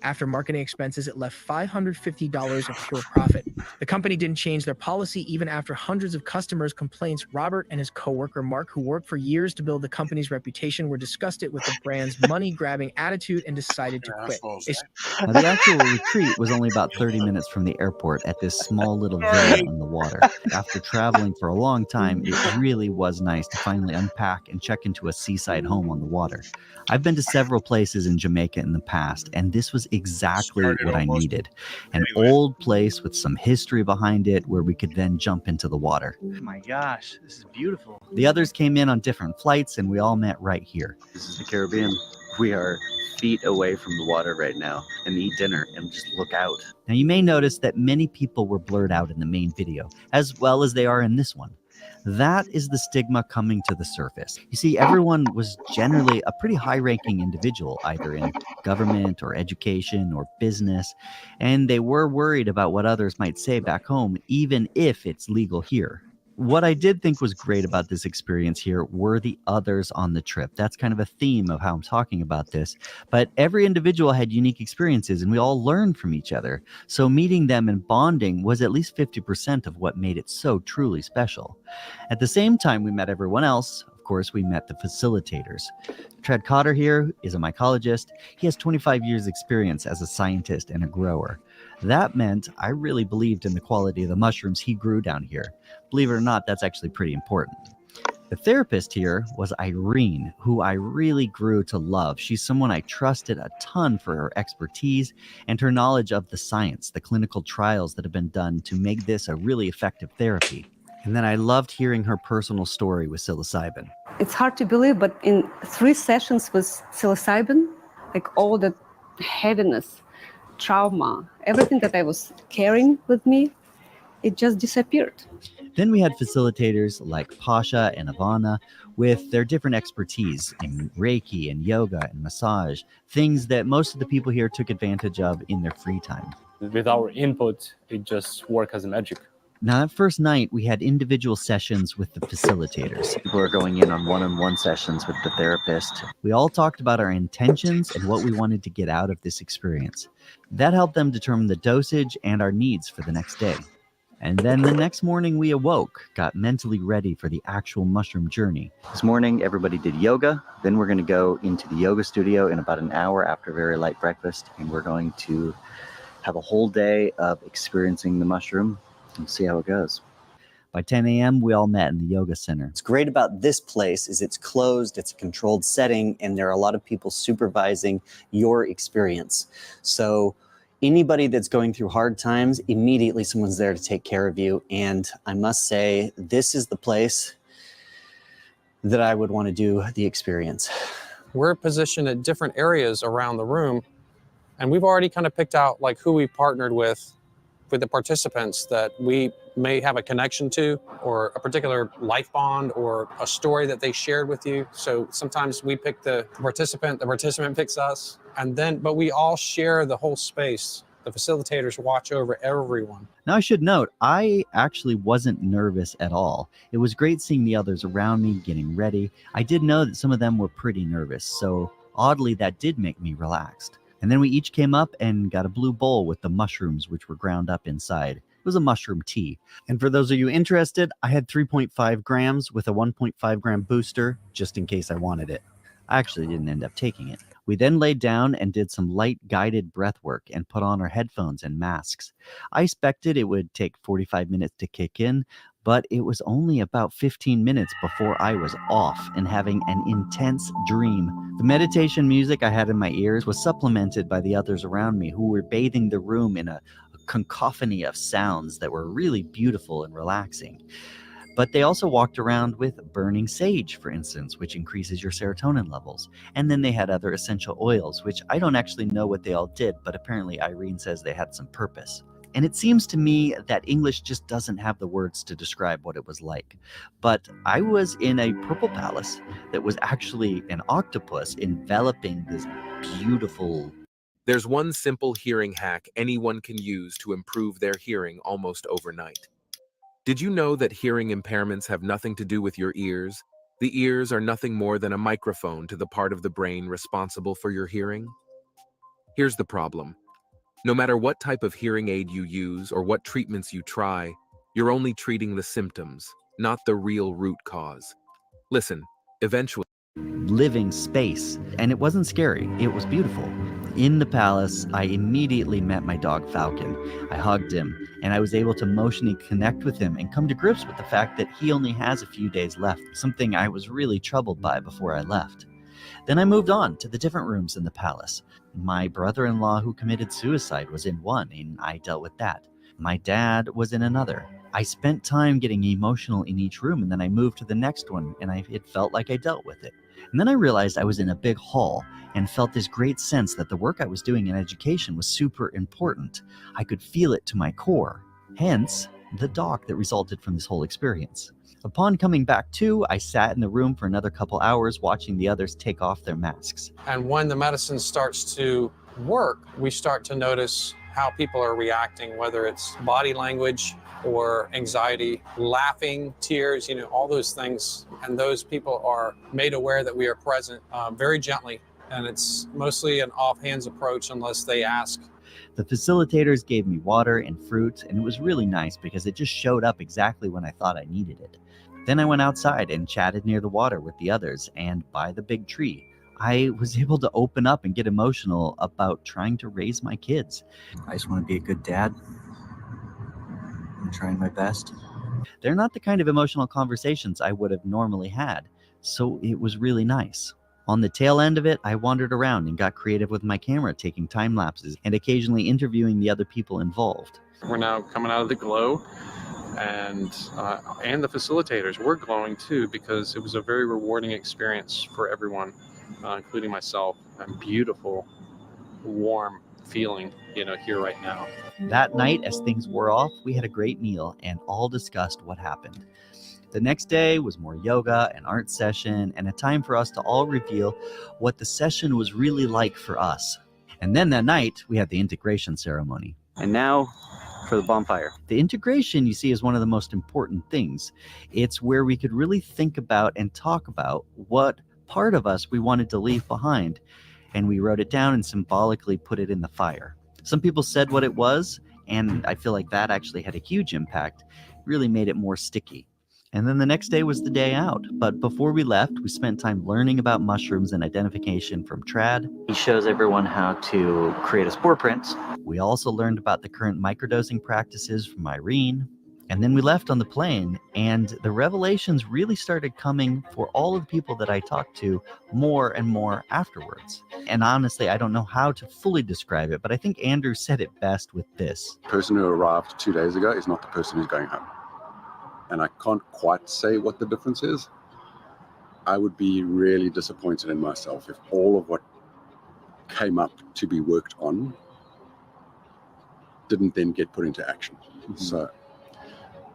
M: After marketing expenses, it left $550 of pure profit. The company didn't change their policy even after hundreds of customers' complaints. Robert and his co-worker Mark, who worked for years to build the company's reputation, were disgusted with the brand's money-grabbing attitude and decided to quit.
L: Now, the actual retreat was only about 30 minutes from the airport at this small little villa in the water. After traveling for a long time, it really was nice to finally unpack and check into a seaside home on the water. I've been to several places in Jamaica in the past, and this was exactly what I needed. An old place with some history behind it where we could then jump into the water.
N: Oh my gosh, this is beautiful.
L: The others came in on different flights, and we all met right here.
O: This is the Caribbean. We are feet away from the water right now and eat dinner and just look out.
L: Now, you may notice that many people were blurred out in the main video, as well as they are in this one. That is the stigma coming to the surface. You see, everyone was generally a pretty high-ranking individual, either in government or education or business, and they were worried about what others might say back home, even if it's legal here. What I did think was great about this experience here were the others on the trip. That's kind of a theme of how I'm talking about this. But every individual had unique experiences and we all learned from each other. So meeting them and bonding was at least 50% of what made it so truly special. At the same time we met everyone else, of course, we met the facilitators. Trad Cotter here is a mycologist. He has 25 years experience as a scientist and a grower. That meant I really believed in the quality of the mushrooms he grew down here. Believe it or not, that's actually pretty important. The therapist here was Irene, who I really grew to love. She's someone I trusted a ton for her expertise and her knowledge of the science, the clinical trials that have been done to make this a really effective therapy. And then I loved hearing her personal story with psilocybin.
P: It's hard to believe, but in 3 sessions with psilocybin, like all that heaviness trauma, everything that I was carrying with me, it just disappeared.
L: Then we had facilitators like Pasha and Ivana with their different expertise in Reiki and yoga and massage, things that most of the people here took advantage of in their free time.
Q: With our input, it just worked as magic.
L: Now, that first night, we had individual sessions with the facilitators.
O: People are going in on one-on-one sessions with the therapist.
L: We all talked about our intentions and what we wanted to get out of this experience. That helped them determine the dosage and our needs for the next day. And then the next morning we awoke, got mentally ready for the actual mushroom journey.
O: This morning, everybody did yoga. Then we're going to go into the yoga studio in about an hour after a very light breakfast. And we're going to have a whole day of experiencing the mushroom and see how it goes.
L: By 10 a.m., we all met in the yoga center.
R: What's great about this place is it's closed, it's a controlled setting, and there are a lot of people supervising your experience. So anybody that's going through hard times, immediately someone's there to take care of you. And I must say, this is the place that I would want to do the experience.
S: We're positioned at different areas around the room, and we've already kind of picked out like who we partnered with the participants that we may have a connection to, or a particular life bond, or a story that they shared with you. So sometimes we pick the participant picks us, but we all share the whole space. The facilitators watch over everyone.
L: Now, I should note, I actually wasn't nervous at all. It was great seeing the others around me getting ready. I did know that some of them were pretty nervous, so oddly that did make me relaxed. And then we each came up and got a blue bowl with the mushrooms, which were ground up inside. It was a mushroom tea. And for those of you interested, I had 3.5 grams with a 1.5 gram booster, just in case I wanted it. I actually didn't end up taking it. We then laid down and did some light guided breath work and put on our headphones and masks. I expected it would take 45 minutes to kick in, but it was only about 15 minutes before I was off and having an intense dream. The meditation music I had in my ears was supplemented by the others around me who were bathing the room in a cacophony of sounds that were really beautiful and relaxing. But they also walked around with burning sage, for instance, which increases your serotonin levels. And then they had other essential oils, which I don't actually know what they all did, but apparently Irene says they had some purpose. And it seems to me that English just doesn't have the words to describe what it was like. But I was in a purple palace that was actually an octopus enveloping this beautiful...
T: There's one simple hearing hack anyone can use to improve their hearing almost overnight. Did you know that hearing impairments have nothing to do with your ears? The ears are nothing more than a microphone to the part of the brain responsible for your hearing. Here's the problem. No matter what type of hearing aid you use or what treatments you try, you're only treating the symptoms, not the real root cause. Listen, eventually...
L: living space, and it wasn't scary. It was beautiful. In the palace, I immediately met my dog Falcon. I hugged him, and I was able to emotionally connect with him and come to grips with the fact that he only has a few days left, something I was really troubled by before I left. Then I moved on to the different rooms in the palace. My brother-in-law who committed suicide was in one, and I dealt with that. My dad was in another. I spent time getting emotional in each room, and then I moved to the next one, and it felt like I dealt with it. And then I realized I was in a big hall and felt this great sense that the work I was doing in education was super important. I could feel it to my core. Hence, the doc that resulted from this whole experience. Upon coming back to, I sat in the room for another couple hours watching the others take off their masks.
S: And when the medicine starts to work, we start to notice how people are reacting, whether it's body language or anxiety, laughing, tears, all those things. And those people are made aware that we are present very gently. And it's mostly an offhands approach unless they ask.
L: The facilitators gave me water and fruit, and it was really nice because it just showed up exactly when I thought I needed it. Then I went outside and chatted near the water with the others, and by the big tree, I was able to open up and get emotional about trying to raise my kids.
O: I just want to be a good dad. I'm trying my best.
L: They're not the kind of emotional conversations I would have normally had, so it was really nice. On the tail end of it, I wandered around and got creative with my camera, taking time lapses and occasionally interviewing the other people involved.
S: We're now coming out of the glow, and the facilitators were glowing too, because it was a very rewarding experience for everyone, including myself. And beautiful, warm feeling, here right now.
L: That night, as things wore off, we had a great meal and all discussed what happened. The next day was more yoga, an art session, and a time for us to all reveal what the session was really like for us. And then that night, we had the integration ceremony.
O: And now for the bonfire.
L: The integration, you see, is one of the most important things. It's where we could really think about and talk about what part of us we wanted to leave behind. And we wrote it down and symbolically put it in the fire. Some people said what it was, and I feel like that actually had a huge impact. It really made it more sticky. And then the next day was the day out. But before we left, we spent time learning about mushrooms and identification from Trad.
O: He shows everyone how to create a spore print.
L: We also learned about the current microdosing practices from Irene. And then we left on the plane, and the revelations really started coming for all of the people that I talked to more and more afterwards. And honestly, I don't know how to fully describe it, but I think Andrew said it best with this.
U: The person who arrived 2 days ago is not the person who's going home. And I can't quite say what the difference is. I would be really disappointed in myself if all of what came up to be worked on didn't then get put into action. Mm-hmm. So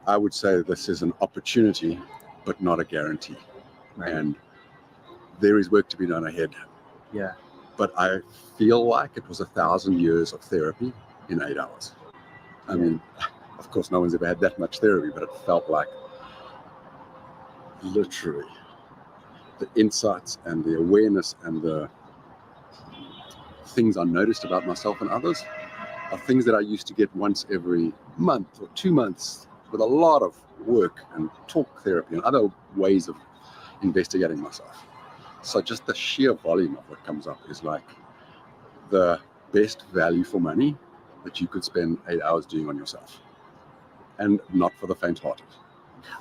U: I would say this is an opportunity, but not a guarantee. Right. And there is work to be done ahead.
O: Yeah.
U: But I feel like it was 1,000 years of therapy in 8 hours. I mean, of course, no one's ever had that much therapy, but it felt like literally the insights and the awareness and the things I noticed about myself and others are things that I used to get once every month or 2 months with a lot of work and talk therapy and other ways of investigating myself. So just the sheer volume of what comes up is like the best value for money that you could spend 8 hours doing on yourself. And not for the faint-hearted.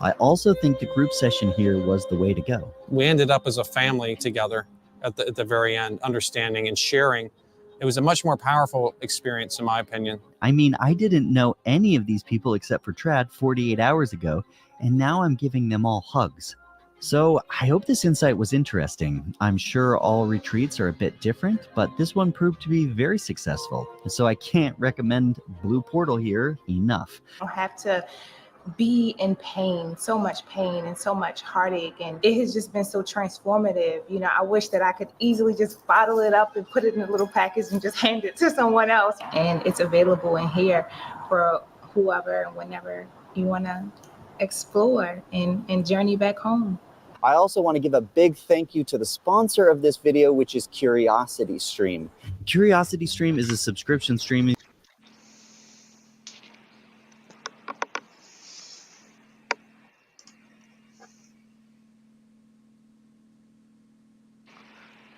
L: I also think the group session here was the way to go.
S: We ended up as a family together at the very end, understanding and sharing. It was a much more powerful experience, in my opinion.
L: I mean, I didn't know any of these people except for Trad 48 hours ago, and now I'm giving them all hugs. So I hope this insight was interesting. I'm sure all retreats are a bit different, but this one proved to be very successful. So I can't recommend Blue Portal here enough.
K: I don't have to be in pain, so much pain and so much heartache, and it has just been so transformative. I wish that I could easily just bottle it up and put it in a little package and just hand it to someone else. And it's available in here for whoever and whenever you want to explore and journey back home.
R: I also want to give a big thank you to the sponsor of this video, which is Curiosity Stream.
L: Curiosity Stream is a subscription streaming.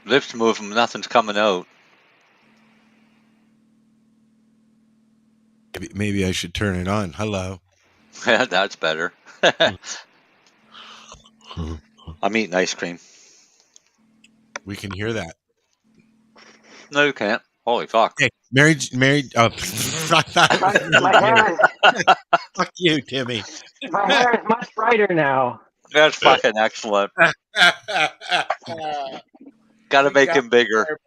G: Lips moving, nothing's coming out.
F: Maybe I should turn it on. Hello.
G: Yeah, that's better. I'm eating ice cream.
F: We can hear that.
G: No, you can't. Holy fuck.
F: Hey, married. Oh,
V: my hair is,
F: fuck you, Timmy.
V: My hair is much brighter now.
G: That's fucking excellent. Gotta make him bigger.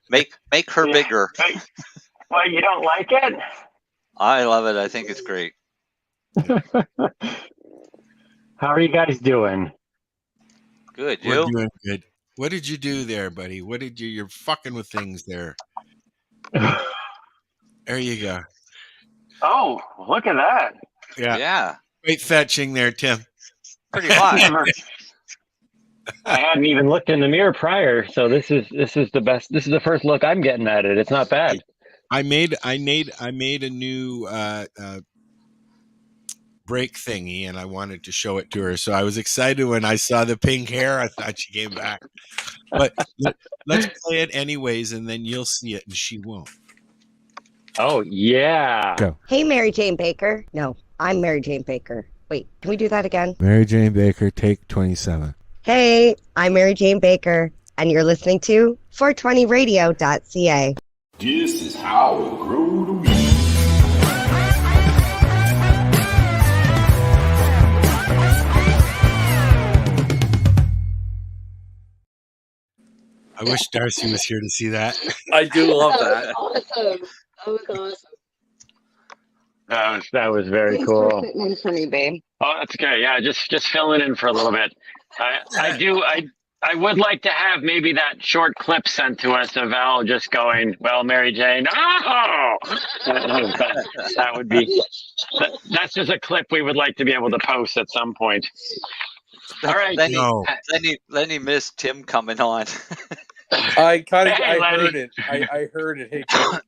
G: Make her bigger.
V: Well, you don't like it?
G: I love it. I think it's great.
V: How are you guys doing?
G: Good,
F: We're
G: you?
F: doing good. What did you do there, buddy? What did you? You're fucking with things there. There you go.
V: Oh, look at that.
G: Yeah.
F: Great fetching there, Tim.
G: Pretty much.
V: I hadn't even looked in the mirror prior, so this is the best. This is the first look I'm getting at it. It's not bad.
F: I made a new break thingy, and I wanted to show it to her. So I was excited when I saw the pink hair. I thought she came back. But let's play it anyways, and then you'll see it, and she won't.
V: Oh yeah.
F: Go.
W: Hey, Mary Jane Baker. No, I'm Mary Jane Baker. Wait, can we do that again?
F: Mary Jane Baker, take 27.
W: Hey, I'm Mary Jane Baker, and you're listening to 420radio.ca.
C: This is how it grew to be.
F: I wish Darcy was here to see that.
I: I do love that.
H: Awesome. That was awesome.
V: That was very
H: Thanks
V: cool.
H: for sitting in for me, babe.
V: Oh, that's okay. Yeah, just filling in for a little bit. I would like to have maybe that short clip sent to us of Al just going, "Well, Mary Jane, oh!" That would be. That's just a clip we would like to be able to post at some point. All right.
G: Lenny missed Tim coming on.
I: I kind of
V: Hey,
I: I
V: Lenny.
I: heard it. I heard it. Hey, Tim.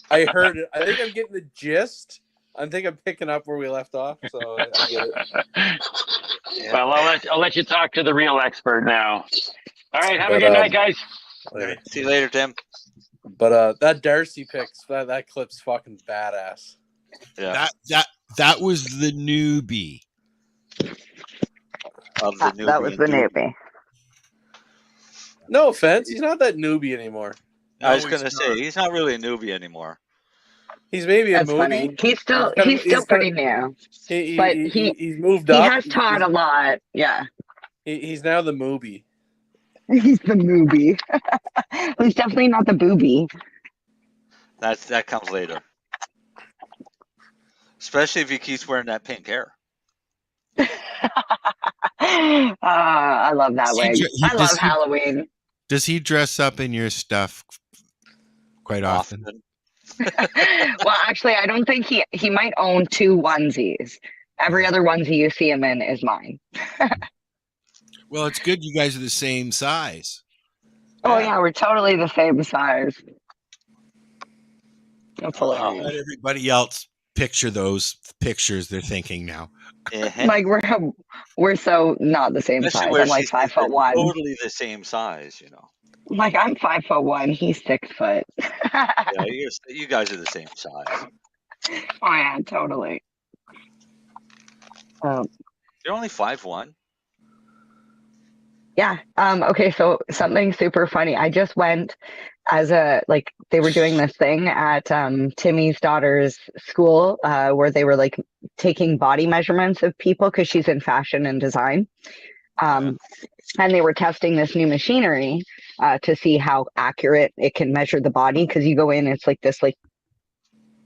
I: I heard it. I think I'm getting the gist. I think I'm picking up where we left off. So I get it.
V: Well, I'll let you talk to the real expert now. All right. Have a good night, guys.
I: Later.
G: See you later, Tim.
I: But that Darcy picks that clip's fucking badass.
G: Yeah.
F: That was the newbie.
H: That was the newbie.
I: No offense, he's not that newbie anymore.
G: I was gonna say he's not really a newbie anymore.
I: He's maybe a
H: That's
I: movie.
H: funny. He's still pretty new. But
I: he's moved
H: He
I: up.
H: has taught a lot. Yeah.
I: He's now the movie.
H: He's the movie. He's definitely not the booby.
G: That comes later. Especially if he keeps wearing that pink hair.
H: I love that wig. I love Halloween.
F: Does he dress up in your stuff quite often?
H: Well, actually, I don't think he might own 2 onesies. Every other onesie you see him in is mine.
F: Well, it's good you guys are the same size.
H: Oh yeah, we're totally the same size. That's hilarious.
F: Let everybody else picture those pictures they're thinking now.
H: Like we're so not the same
G: Especially
H: size.
G: where
H: I'm like
G: she's
H: 5'1".
G: Totally the same size,
H: Like I'm 5'1". He's 6 foot.
G: Yeah, you guys are the same size.
H: Oh yeah, totally.
G: You're only 5'1".
H: Yeah. Okay. So something super funny. I just went they were doing this thing at Timmy's daughter's school where they were like taking body measurements of people because she's in fashion and design. And they were testing this new machinery to see how accurate it can measure the body. Because you go in, it's like this like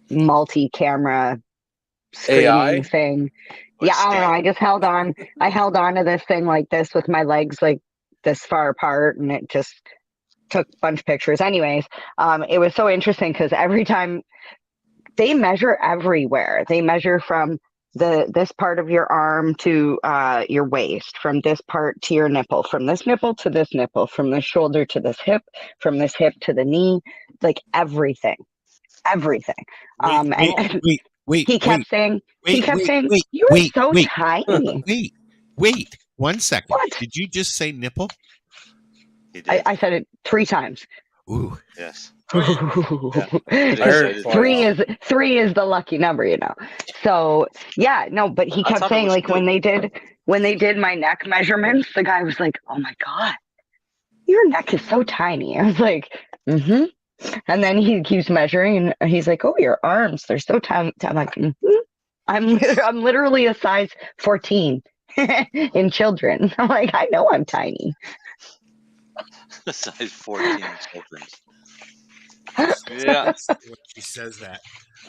H: multi-camera screening thing. Yeah, I don't know. I just held on. I held on to this thing like this with my legs like this far apart, and it just took a bunch of pictures. Anyways, it was so interesting because every time they measure everywhere. They measure from this part of your arm to your waist, from this part to your nipple, from this nipple to this nipple, from this shoulder to this hip, from this hip to the knee, like everything. He kept saying, "You are so tiny."
F: Wait, 1 second. What? Did you just say nipple?
H: I said it 3 times.
F: Ooh.
G: Yes.
H: Yeah. Three is the lucky number, So yeah, no, but he kept saying like when they did my neck measurements, the guy was like, "Oh my God, your neck is so tiny." I was like, "Mm-hmm." And then he keeps measuring, and he's like, "Oh, your arms, they're so tiny." I'm like, "Mm-hmm." I'm literally a size 14 in children. I'm like, I know I'm tiny.
G: Size 14 in children. Yeah.
F: When she says that.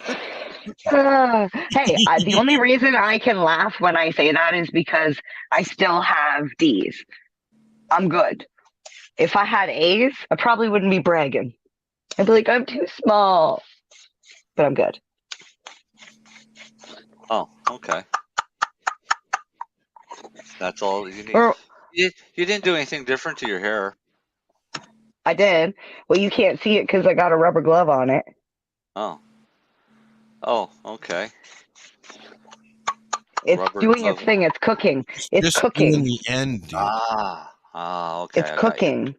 H: Hey, the only reason I can laugh when I say that is because I still have D's. I'm good. If I had A's, I probably wouldn't be bragging. I'd be like, I'm too small. But I'm good.
G: Oh, okay. That's all you need. You didn't do anything different to your hair.
H: I did. Well, you can't see it because I got a rubber glove on it.
G: Oh, okay.
H: It's doing its thing. It's cooking. It's
F: just
H: cooking.
F: In the end, dude.
G: Okay.
H: It's cooking.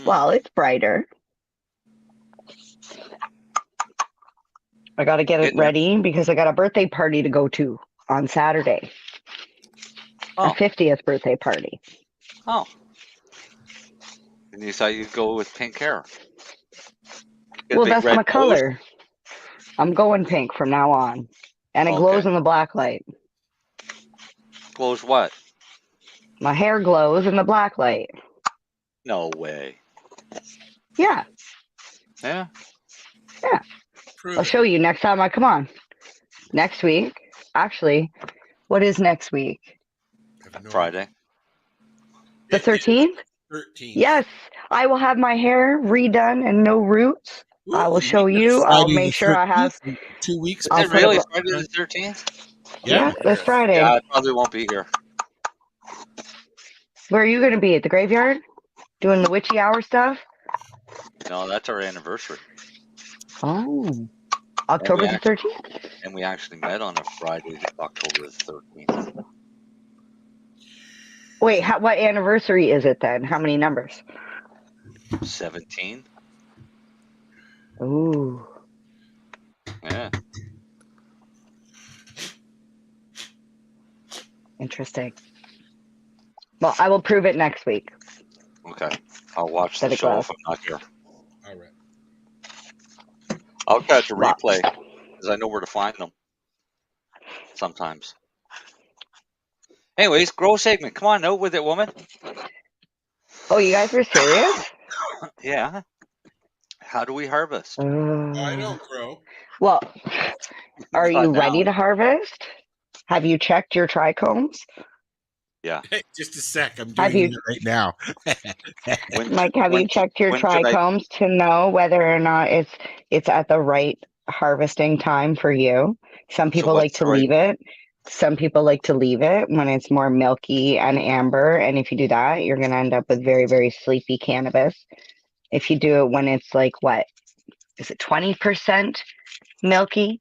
H: Well, it's brighter. I got to get it ready because I got a birthday party to go to on Saturday. A 50th birthday party.
G: Oh. And you thought you'd go with pink hair.
H: Well, that's my color. I'm going pink from now on. And it glows in the black light.
G: Glows what?
H: My hair glows in the black light.
G: No way.
H: Yeah.
G: Yeah.
H: Yeah.
F: Prove
H: I'll
F: it.
H: show you next time I come on. Next week. Actually, what is next week?
G: Friday.
H: The 13th?
F: 13th.
H: Yes. I will have my hair redone and no roots. I will show you. I'll
F: Friday the
H: make sure I have
F: 13th, 2 weeks.
H: I'll
G: Is it
H: put
G: really
H: a,
G: Friday the 13th?
H: yeah, that's Friday.
G: Yeah, I probably won't be here.
H: Where are you going to be? At the graveyard? Doing the witchy hour stuff?
G: No, that's our anniversary.
H: Oh. October the 13th?
G: And we actually met on a Friday, October the 13th.
H: Wait, what anniversary is it then? How many numbers?
G: 17.
H: Ooh.
G: Yeah.
H: Interesting. Well, I will prove it next week.
G: Okay. I'll watch
H: Set
G: the
H: it
G: show
H: close.
G: if I'm not here.
F: All right.
G: I'll catch a replay because I know where to find them sometimes. Anyways, grow segment. Come on, out with it, woman.
H: Oh, you guys are serious?
G: Yeah. How do we harvest?
F: I don't grow.
H: Well, are
G: Not
H: you
G: now.
H: ready to harvest? Have you checked your trichomes?
G: Yeah.
F: Just a sec. I'm
H: Have
F: doing
H: you-
F: it right now.
H: Mike, have you checked your
G: when should I-
H: trichomes to know whether or not it's at the right harvesting time for you? Some people like to leave it. Some people like to leave it when it's more milky and amber. And if you do that, you're going to end up with very, very sleepy cannabis. If you do it when it's like, what? Is it 20% milky?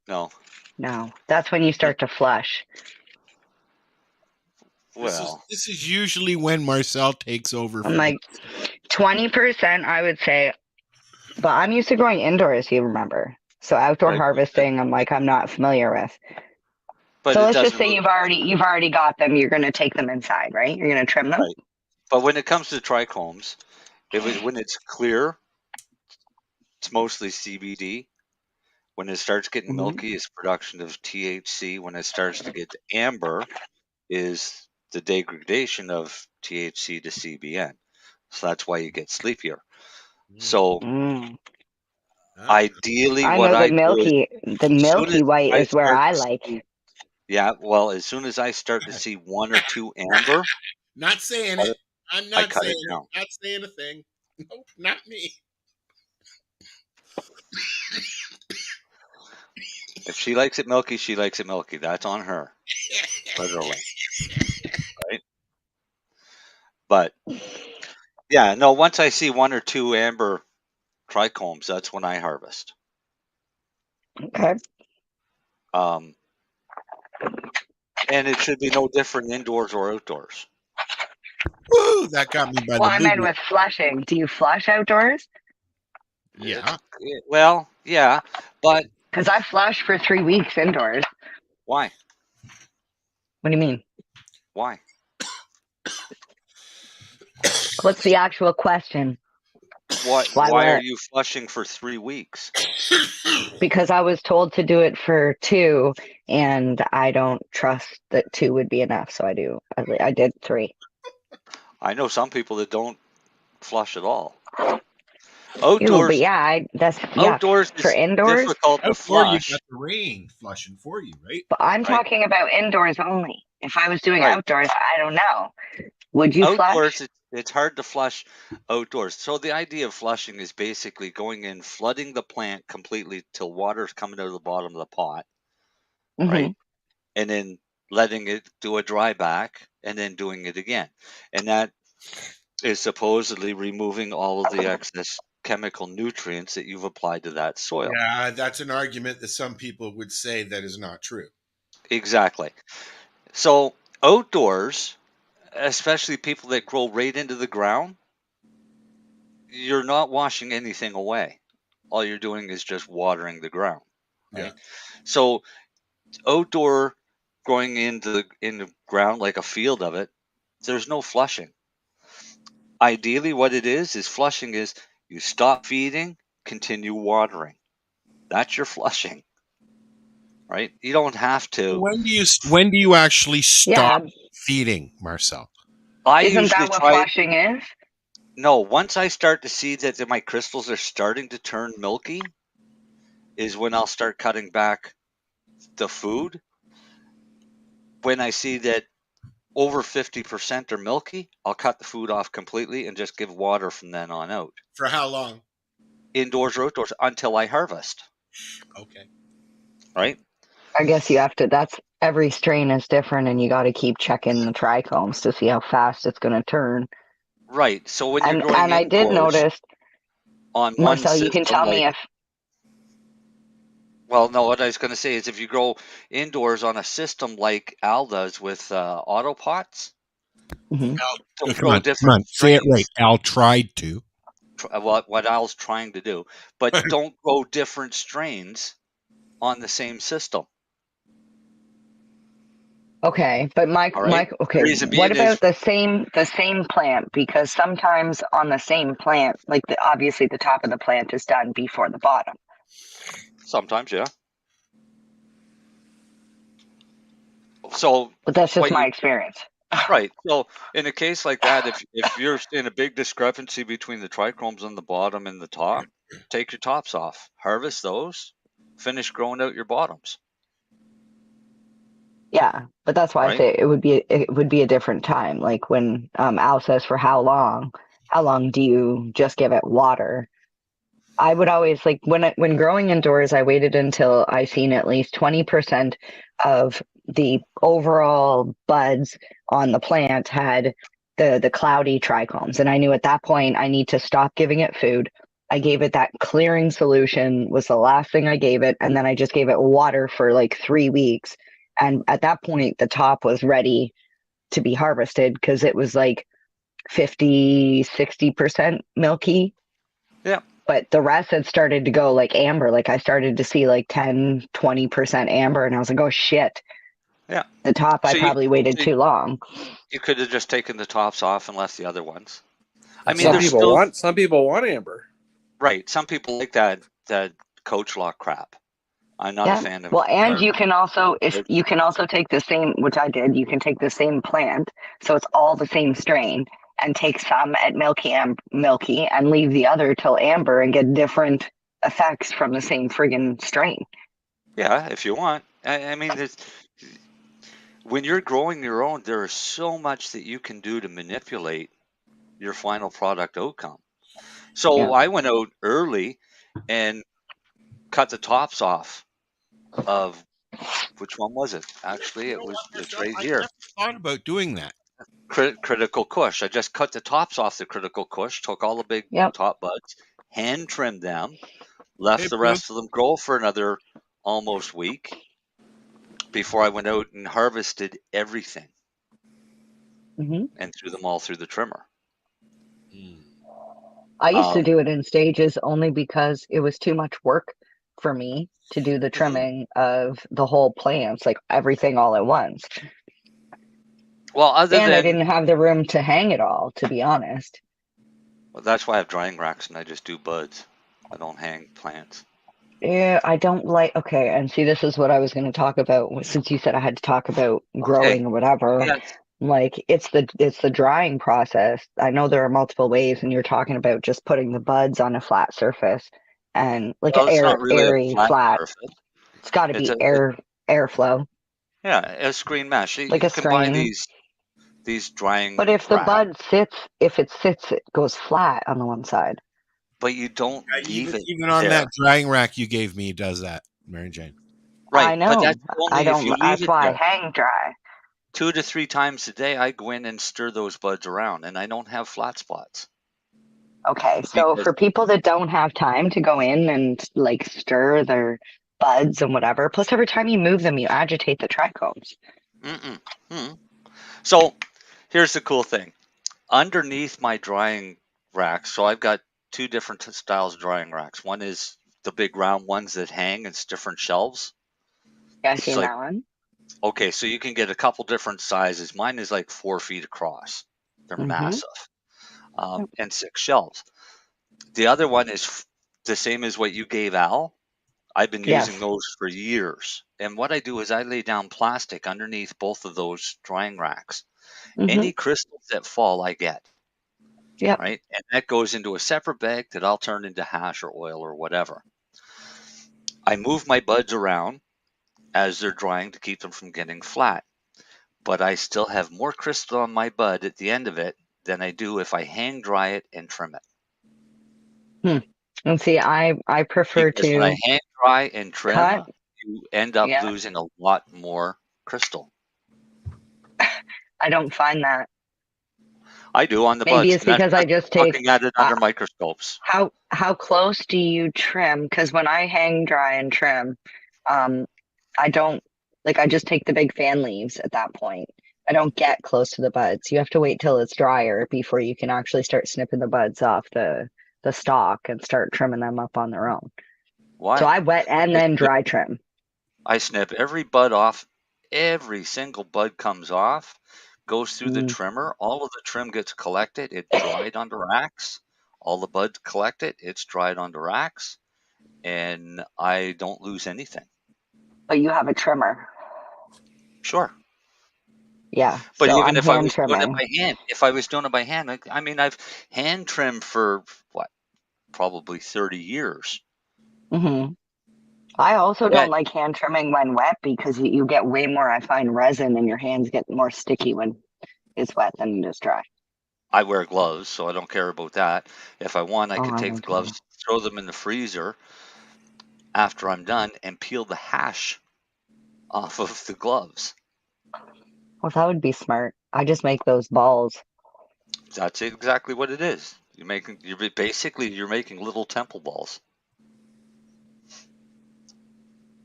G: No.
H: No, that's when you start to flush.
G: Well,
F: this is usually when Marcel takes over.
H: I'm like 20%, I would say. But I'm used to growing indoors, you remember. So outdoor harvesting, I'm not familiar with.
G: But
H: So
G: it
H: let's just
G: doesn't
H: say
G: really-
H: you've already got them. You're going to take them inside, right? You're going to trim them.
G: Right. But when it comes to trichomes, when it's clear, it's mostly CBD. When it starts getting milky, it's production of THC. When it starts to get amber, is the degradation of THC to CBN. So that's why you get sleepier. So ideally,
H: I
G: what
H: know
G: I
H: the
G: do is,
H: the milky white is where I
G: start to
H: like.
G: see- Yeah, well, as soon as I start to see 1 or 2 amber,
F: Not saying it. I'm
G: I
F: not
G: cut
F: saying
G: it down.
F: Not saying a thing. Nope, not me.
G: If she likes it milky, she likes it milky. That's on her. Literally. Right? But yeah, no, once I see 1 or 2 amber trichomes, that's when I harvest.
H: Okay.
G: And it should be no different indoors or outdoors.
F: Woo! That got me by
H: Well,
F: the
H: I meant
F: booby.
H: with flushing. Do you flush outdoors?
F: Yeah.
G: Well, yeah, but
H: Because I flushed for 3 weeks indoors.
G: why?
H: What do you mean?
G: Why?
H: What's the actual question?
G: Why are you flushing for 3 weeks?
H: Because I was told to do it for 2, and I don't trust that 2 would be enough, so I did 3.
G: I know some people that don't flush at all.
H: Ew,
G: Outdoors,
H: but yeah,
G: outdoors
H: for
G: is
H: indoors.
G: difficult to
F: Outdoor, you
G: flush.
F: got the rain flushing for you, right?
H: But I'm
G: Right.
H: talking about indoors only. If I was doing
G: Right.
H: outdoors, I don't know. Would you
G: Outdoors,
H: flush?
G: it's hard to flush outdoors. So the idea of flushing is basically going in, flooding the plant completely till water's coming out of the bottom of the pot, right? And then letting it do a dry back and then doing it again. And that is supposedly removing all of the excess chemical nutrients that you've applied to that soil.
F: Yeah, that's an argument that some people would say that is not true.
G: Exactly. So outdoors, especially people that grow right into the ground, you're not washing anything away. All you're doing is just watering the ground. Right?
F: Yeah.
G: So outdoor growing in the ground like a field of it, there's no flushing. Ideally, what it is flushing is you stop feeding, continue watering. That's your flushing. Right? You don't have to.
F: When do you actually stop feeding, Marcel?
G: I
H: Isn't
G: usually
H: that what
G: try.
H: flushing is?
G: No, once I start to see that my crystals are starting to turn milky, is when I'll start cutting back the food. When I see that over 50% are milky, I'll cut the food off completely and just give water from then on out.
F: For how long?
G: Indoors or outdoors until I harvest.
F: Okay.
G: Right?
H: I guess you have to. That's every strain is different, and you got to keep checking the trichomes to see how fast it's going to turn.
G: Right. So when you're
H: And
G: growing
H: I did
G: indoors
H: notice,
G: on one
H: Marcel, you can
G: system,
H: tell me
G: like,
H: if
G: well, no, what I was going to say is if you grow indoors on a system like Al does with auto pots, don't grow
F: Come
G: different
F: on. Say it right.
G: strains.
F: Al tried to.
G: What Al's trying to do, but don't grow different strains on the same system.
H: okay, but
G: All right.
H: okay,
G: Reason
H: what
G: being is
H: about the same plant? Because sometimes on the same plant, like obviously the top of the plant is done before the bottom.
G: sometimes, yeah. So,
H: But that's just
G: what
H: my
G: you
H: experience.
G: right. So, in a case like that, if you're in a big discrepancy between the trichromes on the bottom and the top, take your tops off, harvest those, finish growing out your bottoms.
H: Yeah, but that's why I
G: Right.
H: say it would be a different time. Like when Al says for how long do you just give it water? I would always like when growing indoors, I waited until I seen at least 20% of the overall buds on the plant had the cloudy trichomes, and I knew at that point I need to stop giving it food. I gave it that clearing solution was the last thing I gave it, and then I just gave it water for like 3 weeks. And at that point, the top was ready to be harvested because it was like 50-60% milky.
G: Yeah.
H: But the rest had started to go like amber. Like I started to see like 10-20% amber, and I was like, oh shit.
G: Yeah.
H: The top, I
G: So
H: probably waited too long.
G: you could have just taken the tops off and left the other ones. I mean,
I: Some
G: there's
I: people
G: still
I: want amber.
G: right. Some people like that coach lock crap. I'm not a
H: Yeah.
G: fan of.
H: Well, and
G: or-
H: you can also take the same, which I did. You can take the same plant, so it's all the same strain, and take some at milky and leave the other till amber and get different effects from the same friggin' strain.
G: Yeah, if you want. I mean, when you're growing your own, there is so much that you can do to manipulate your final product outcome. So
H: Yeah.
G: I went out early and cut the tops off of which one was it? Actually, it's right here.
F: I thought about doing that.
G: Critical Kush. I just cut the tops off the Critical Kush, took all the big top buds, hand trimmed them, left the rest of them grow for another almost week before I went out and harvested everything and threw them all through the trimmer.
H: I used to do it in stages only because it was too much work for me to do the trimming of the whole plants, like everything all at once.
G: Well, I
H: didn't have the room to hang it all, to be honest.
G: Well, that's why I have drying racks and I just do buds. I don't hang plants.
H: Yeah, I don't like. Okay, and see, this is what I was going to talk about since you said I had to talk about growing or whatever.
G: Yes.
H: Like it's the drying process. I know there are multiple ways, and you're talking about just putting the buds on a flat surface and like
G: Well,
H: an
G: it's not really
H: airy
G: a
H: flat.
G: surface.
H: It's got to
G: It's
H: be airflow.
G: Yeah, a screen mesh.
H: Like
G: You
H: a
G: can buy
H: screen.
G: these drying
H: But if the
G: racks,
H: bud sits, it goes flat on the one side.
G: but you don't leave it
F: Even on
G: there.
F: that drying rack you gave me does that, Mary Jane.
G: Right,
H: I know.
G: but that's only
H: I don't.
G: if you leave
H: That's
G: it
H: why
G: there.
H: I hang dry.
G: 2 to 3 times a day, I go in and stir those buds around, and I don't have flat spots.
H: Okay, so for people that don't have time to go in and like stir their buds and whatever, plus every time you move them, you agitate the trichomes.
G: So here's the cool thing. Underneath my drying racks, so I've got 2 different styles of drying racks. One is the big round ones that hang, it's different shelves.
H: Yeah, I
G: It's
H: seen
G: like,
H: that one.
G: okay, so you can get a couple different sizes. Mine is like 4 feet across. They're massive. And 6 shelves. The other one is the same as what you gave Al. I've been using
H: Yes.
G: those for years. And what I do is I lay down plastic underneath both of those drying racks. Any crystals that fall, I get.
H: Yep.
G: Right? And that goes into a separate bag that I'll turn into hash or oil or whatever. I move my buds around as they're drying to keep them from getting flat. But I still have more crystal on my bud at the end of it than I do if I hang dry it and trim it.
H: And see, I prefer
G: Because when I
H: to
G: hang dry and trim,
H: cut.
G: you end up
H: Yeah.
G: losing a lot more crystal.
H: I don't find that.
G: I do on the
H: Maybe
G: buds.
H: it's because I just take
G: looking at it under microscopes.
H: how close do you trim? Because when I hang dry and trim, I don't I just take the big fan leaves at that point. I don't get close to the buds. You have to wait till it's drier before you can actually start snipping the buds off the stalk and start trimming them up on their own.
G: Why?
H: So I wet and then dry trim.
G: I snip every bud off. Every single bud comes off, goes through the trimmer. All of the trim gets collected. It's dried onto racks. All the buds collected. It's dried onto racks. And I don't lose anything.
H: But you have a trimmer.
G: Sure.
H: Yeah.
G: But
H: so
G: even
H: I'm
G: if I
H: hand
G: was doing
H: trimming.
G: it by hand, if I was doing it by hand, I mean, I've hand trimmed for probably 30 years.
H: I also
G: Wet.
H: don't like hand trimming when wet because you get way more, I find, resin and your hands get more sticky when it's wet than it is dry.
G: I wear gloves, so I don't care about that. If I want, I
H: Oh,
G: could
H: I
G: take the
H: don't
G: gloves, throw them in the freezer after I'm done, and peel the hash off of the gloves.
H: Well, that would be smart. I just make those balls.
G: That's exactly what it is. You're making little temple balls.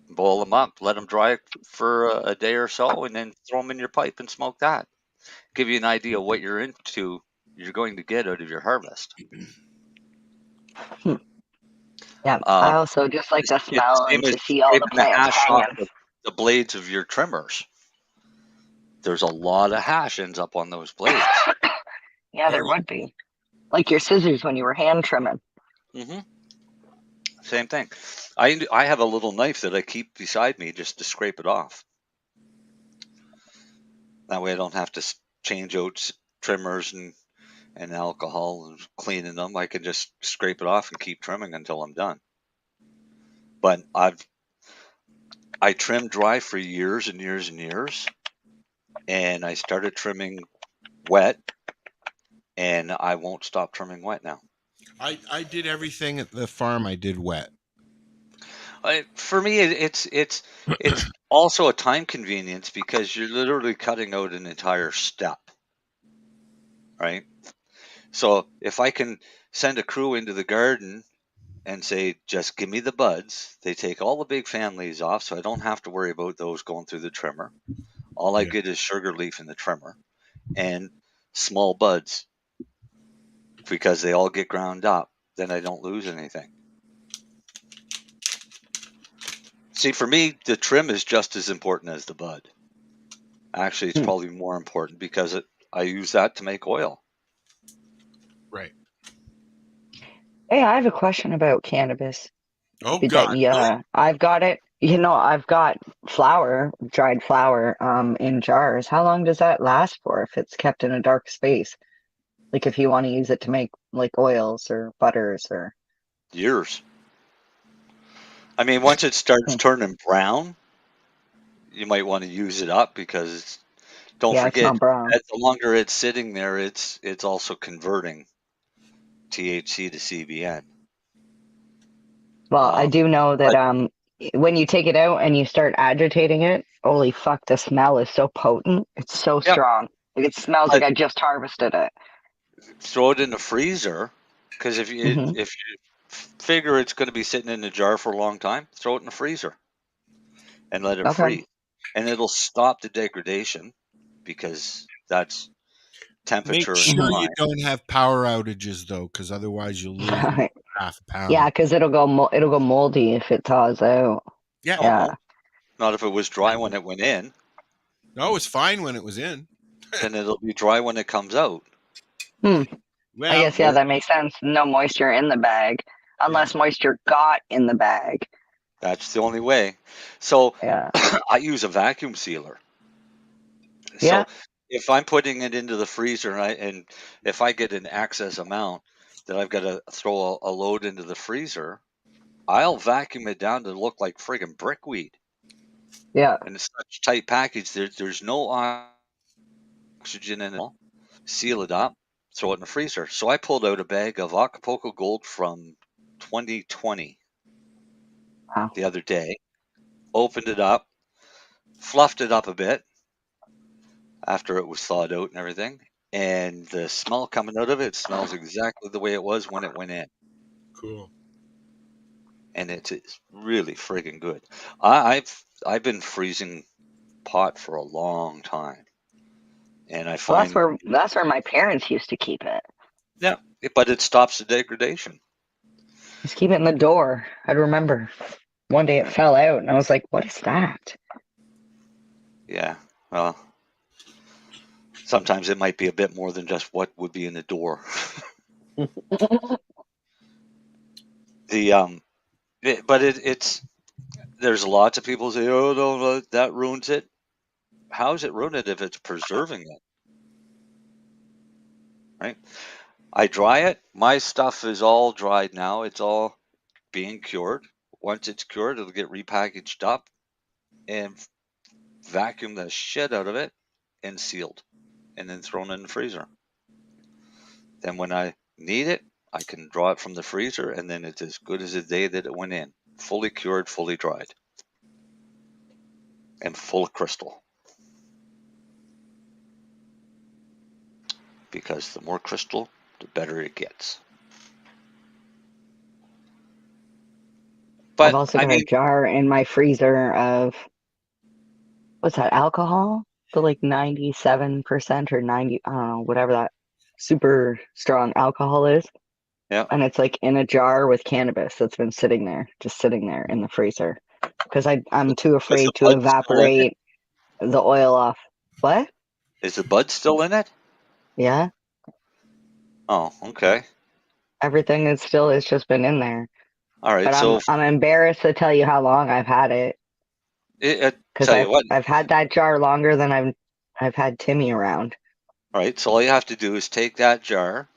G: Boil them up, let them dry for a day or so, and then throw them in your pipe and smoke that. Give you an idea of what you're going to get out of your harvest.
H: Yeah, I also just like the smell and to see all the
G: scraping the
H: plants
G: hash off
H: hanging.
G: the blades of your trimmers. There's a lot of hash ends up on those blades.
H: Yeah, there would be. Like your scissors when you were hand trimming.
G: Same thing. I have a little knife that I keep beside me just to scrape it off. That way I don't have to change out trimmers and alcohol and cleaning them. I can just scrape it off and keep trimming until I'm done. But I trimmed dry for years and years and years, and I started trimming wet, and I won't stop trimming wet now.
F: I did everything at the farm. I did wet.
G: For me, it's also a time convenience because you're literally cutting out an entire step, right? So if I can send a crew into the garden and say, just give me the buds, they take all the big fan leaves off, so I don't have to worry about those going through the trimmer. All I get is sugar leaf in the trimmer and small buds because they all get ground up. Then I don't lose anything. See, for me, the trim is just as important as the bud. Actually, it's probably more important because I use that to make oil.
F: Right.
H: Hey, I have a question about cannabis.
F: Oh, God.
H: Yeah, I've got it. I've got dried flour, in jars. How long does that last for if it's kept in a dark space? Like if you want to use it to make like oils or butters or
G: Years. I mean, once it starts turning brown, you might want to use it up because don't
H: Yeah, it's
G: forget,
H: not brown.
G: the longer it's sitting there, it's also converting THC to CBN.
H: Well, I do know that when you take it out and you start agitating it, holy fuck, the smell is so potent. It's so strong. Like it smells like I just harvested it.
G: Throw it in the freezer because if you figure it's going to be sitting in the jar for a long time, throw it in the freezer and let it freeze, and it'll stop the degradation because that's temperature.
F: Make sure you don't have power outages though, because otherwise you'll lose half a pound.
H: Yeah, because it'll go moldy if it thaws out.
F: Yeah.
G: Not if it was dry when it went in.
F: No, it's fine when it was in.
G: Then it'll be dry when it comes out.
H: I guess, that makes sense. No moisture in the bag, unless moisture got in the bag.
G: That's the only way. So I use a vacuum sealer. So if I'm putting it into the freezer and if I get an excess amount that I've got to throw a load into the freezer, I'll vacuum it down to look like friggin' brickweed.
H: Yeah.
G: And it's such a tight package. There's no oxygen in it. Seal it up, throw it in the freezer. So I pulled out a bag of Acapulco Gold from 2020 the other day, opened it up, fluffed it up a bit after it was thawed out and everything. And the smell coming out of it smells exactly the way it was when it went in.
F: Cool.
G: And it's really friggin' good. I've been freezing pot for a long time. And I
H: Well,
G: find
H: that's where my parents used to keep it.
G: yeah, but it stops the degradation.
H: Just keep it in the door. I'd remember one day it fell out, and I was like, "What is that?"
G: Yeah, well, sometimes it might be a bit more than just what would be in the door. It's there's lots of people say, "Oh no, that ruins it." How is it ruin it if it's preserving it? Right? I dry it. My stuff is all dried now. It's all being cured. Once it's cured, it'll get repackaged up and vacuum the shit out of it and sealed and then thrown in the freezer. Then when I need it, I can draw it from the freezer and then it's as good as the day that it went in. Fully cured, fully dried, and full of crystal. Because the more crystal, the better it gets. But
H: I've also got a jar in my freezer of what's that, alcohol? The like 97% or 90, I don't know, whatever that super strong alcohol is.
G: Yeah.
H: And it's like in a jar with cannabis that's been sitting there in the freezer. Because I'm too afraid to evaporate the oil off. What?
G: Is the bud still in it?
H: Yeah.
G: Oh, okay.
H: Everything is still, it's just been in there.
G: All right,
H: But
G: so
H: I'm embarrassed to tell you how long I've had it. Because
G: tell you what.
H: I've had that jar longer than I've had Timmy around.
G: All right, so all you have to do is take that jar,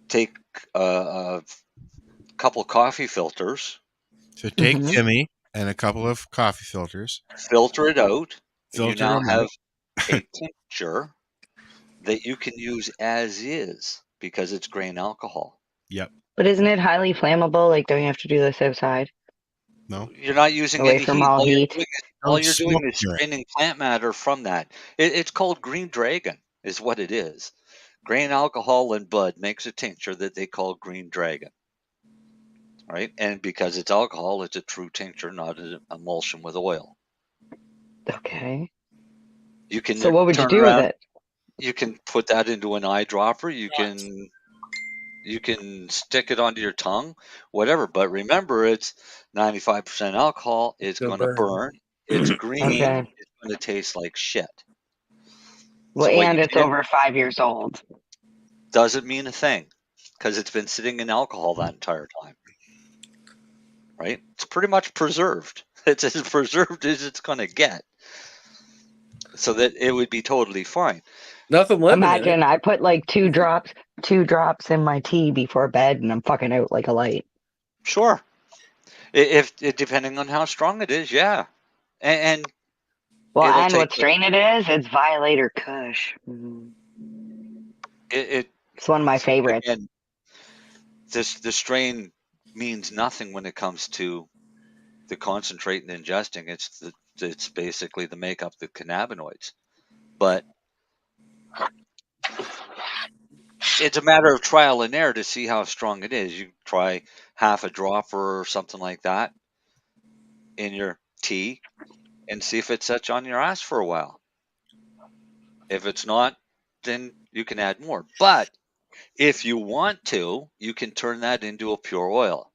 G: take a couple coffee filters.
F: So take Timmy and a couple of coffee filters.
G: Filter it out. And you
F: Filter
G: now
F: them
G: have
F: out.
G: a tincture that you can use as is because it's grain alcohol.
F: Yep.
H: But isn't it highly flammable? Like, don't you have to do this outside?
F: No.
G: You're not using
H: Away
G: any
H: from
G: heat.
H: all
G: All you're
H: heat.
G: doing
F: Don't
G: all you're doing
F: smoke
G: is
F: near it.
G: straining plant matter from that. It's called Green Dragon, is what it is. Grain alcohol and bud makes a tincture that they call Green Dragon. Right? And because it's alcohol, it's a true tincture, not an emulsion with oil.
H: Okay.
G: You can
H: So what would you
G: turn
H: do
G: around.
H: with it?
G: You can put that into an eyedropper. You can stick it onto your tongue, whatever. But remember, it's 95% alcohol. It's
I: Gonna
G: going to burn. It's green.
H: Okay.
G: It's going to taste like shit.
H: Well,
G: So what
H: and
G: you
H: it's
G: can
H: over 5 years old.
G: doesn't mean a thing because it's been sitting in alcohol that entire time. Right? It's pretty much preserved. It's as preserved as it's going to get. So that it would be totally fine.
I: Nothing lemon in
H: Imagine
I: it.
H: I put like two drops in my tea before bed, and I'm fucking out like a light.
G: Sure. If depending on how strong it is, yeah. And
H: Well,
G: it'll
H: and
G: take
H: what strain it is? It's Violator Kush. It's one of my favorites.
G: Again, the strain means nothing when it comes to the concentrate and ingesting. It's basically the makeup, the cannabinoids. But it's a matter of trial and error to see how strong it is. You try half a dropper or something like that in your tea and see if it sets on your ass for a while. If it's not, then you can add more. But if you want to, you can turn that into a pure oil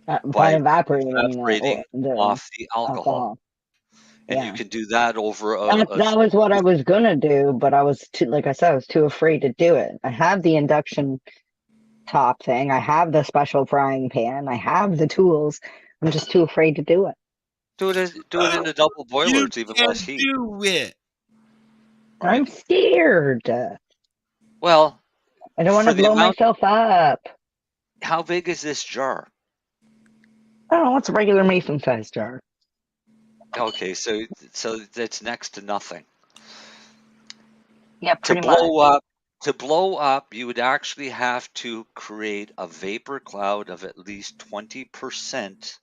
H: By evaporating
G: evaporating
H: the
G: off the alcohol. And you
H: Yeah.
G: can do that over
H: That was what I was gonna do, but I was too, like I said, I was too afraid to do it. I have the induction top thing. I have the special frying pan. I have the tools. I'm just too afraid to do it.
G: do it in a double boiler.
F: You
G: It's even
F: can
G: less heat.
F: do it.
H: I'm scared.
G: Well,
H: I don't want to
G: for the
H: blow
G: amount,
H: myself up.
G: how big is this jar?
H: I don't know. It's a regular mason size jar.
G: Okay, so that's next to nothing.
H: Yeah,
G: To
H: pretty much.
G: blow up, you would actually have to create a vapor cloud of at least 20%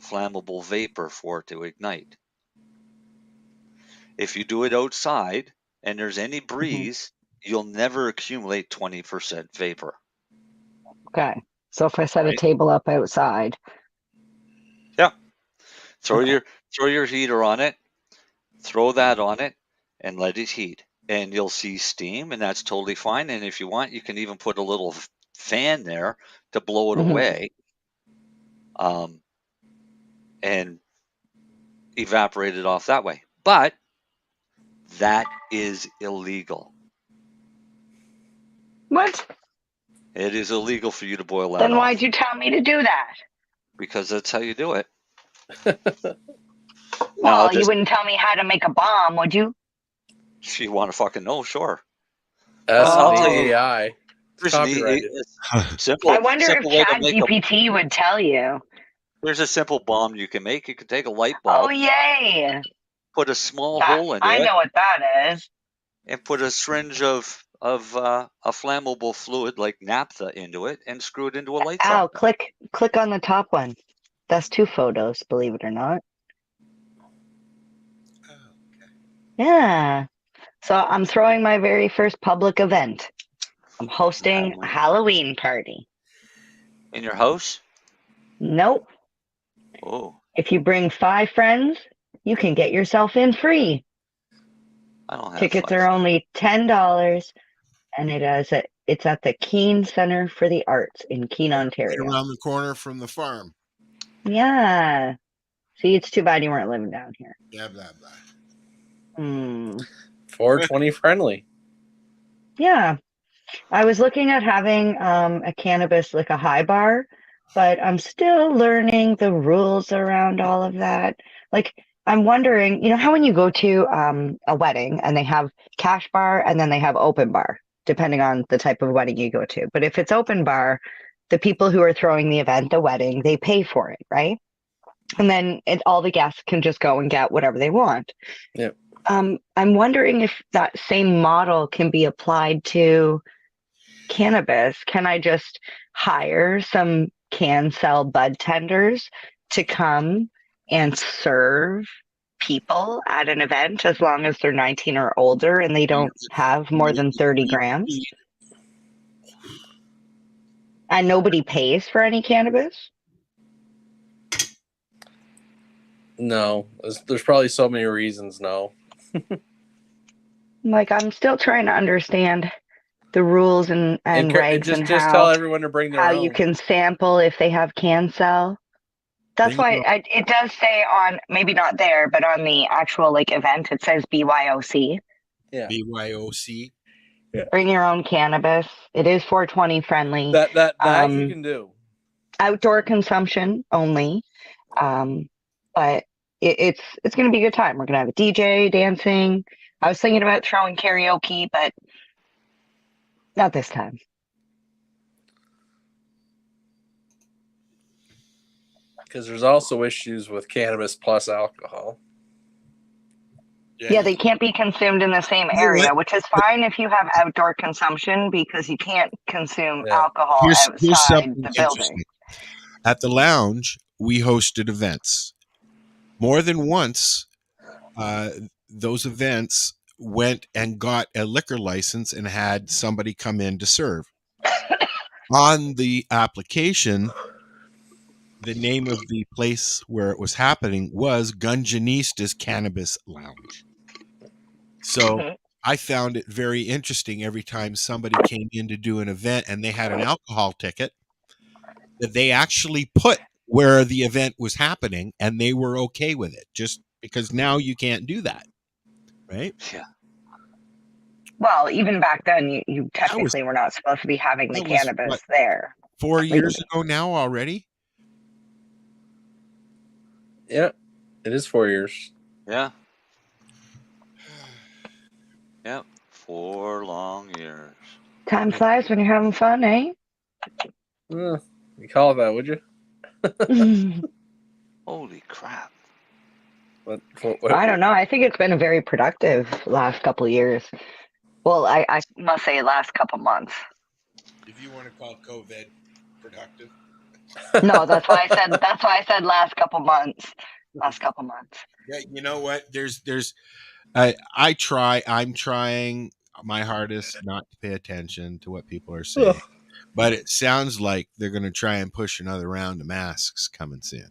G: flammable vapor for it to ignite. If you do it outside and there's any breeze, you'll never accumulate 20% vapor.
H: Okay. So if I set a
G: Right.
H: table up outside,
G: Yeah. Throw your heater on it, throw that on it, and let it heat. And you'll see steam, and that's totally fine. And if you want, you can even put a little fan there to blow it away, and evaporate it off that way. But that is illegal.
H: what?
G: It is illegal for you to boil that
H: Then
G: off
H: why'd you tell me to do that?
G: because that's how you do it.
H: Well, you
G: Just
H: wouldn't tell me how to make a bomb, would you?
G: if you want to fucking know, sure.
I: That's
G: I'll
I: the
G: tell you.
I: AI.
G: There's an
I: Copyrighted.
G: simple
H: I wonder if
G: way to make a.
H: ChatGPT would tell you.
G: There's a simple bomb you can make. You can take a light
H: Oh,
G: bulb,
H: yay.
G: put a small
H: That,
G: hole into
H: I
G: it,
H: know what that is.
G: and put a syringe of a flammable fluid like naphtha into it, and screw it into a light
H: Ow,
G: socket.
H: click on the top one. That's 2 photos, believe it or not. Yeah. So I'm throwing my very first public event. I'm hosting a Halloween party.
G: In your house?
H: Nope.
G: Oh,
H: If you bring 5 friends, you can get yourself in free.
G: I don't have
H: Tickets
G: 5.
H: are only $10, and it's at the Keene Center for the Arts in Keene,
F: Right
H: Ontario.
F: around the corner from the farm.
H: Yeah. See, it's too bad you weren't living down here.
F: Blah, blah, blah.
I: 420 friendly.
H: Yeah. I was looking at having a cannabis, like a high bar, but I'm still learning the rules around all of that. Like, I'm wondering, you know how when you go to a wedding and they have cash bar and then they have open bar, depending on the type of wedding you go to. But if it's open bar, the people who are throwing the event, the wedding, they pay for it, right? And then all the guests can just go and get whatever they want.
I: Yep.
H: I'm wondering if that same model can be applied to cannabis. Can I just hire some can sell bud tenders to come and serve people at an event as long as they're 19 or older and they don't have more than 30 grams? And nobody pays for any cannabis?
I: No, there's probably so many reasons. No.
H: Like, I'm still trying to understand the rules and regs and
I: just tell everyone to bring their
H: how
I: own.
H: you can sample if they have can sell. That's why it does say on, maybe not there, but on the actual like event, it says BYOC.
I: Yeah.
F: BYOC.
H: Bring your own cannabis. It is 420 friendly.
I: That you can do.
H: Outdoor consumption only. But it's going to be a good time. We're going to have a DJ dancing. I was thinking about throwing karaoke, but not this time.
I: Because there's also issues with cannabis plus alcohol.
H: Yeah, they can't be consumed in the same area, which is fine if you have outdoor consumption because you can't consume alcohol
F: Here's
H: outside
F: something
H: the building.
F: interesting. At the lounge, we hosted events. More than once, those events went and got a liquor license and had somebody come in to serve. On the application, the name of the place where it was happening was Gunjanista's Cannabis Lounge. So I found it very interesting every time somebody came in to do an event and they had an alcohol ticket that they actually put where the event was happening and they were okay with it, just because now you can't do that. Right?
G: Yeah.
H: Well, even back then, you technically were not supposed to be having the cannabis there.
F: 4 years ago now already?
I: Yeah, it is 4 years.
G: Yeah. Yep, 4 long years.
H: Time flies when you're having fun, eh?
I: You call it that, would you?
G: Holy crap.
I: What,
H: I don't know. I think it's been a very productive last couple of years. Well, I must say last couple months.
F: If you want to call COVID productive.
H: No, that's why I said last couple months. Last couple months.
F: Yeah, you know what? I'm trying my hardest not to pay attention to what people are saying. But it sounds like they're going to try and push another round of masks coming soon.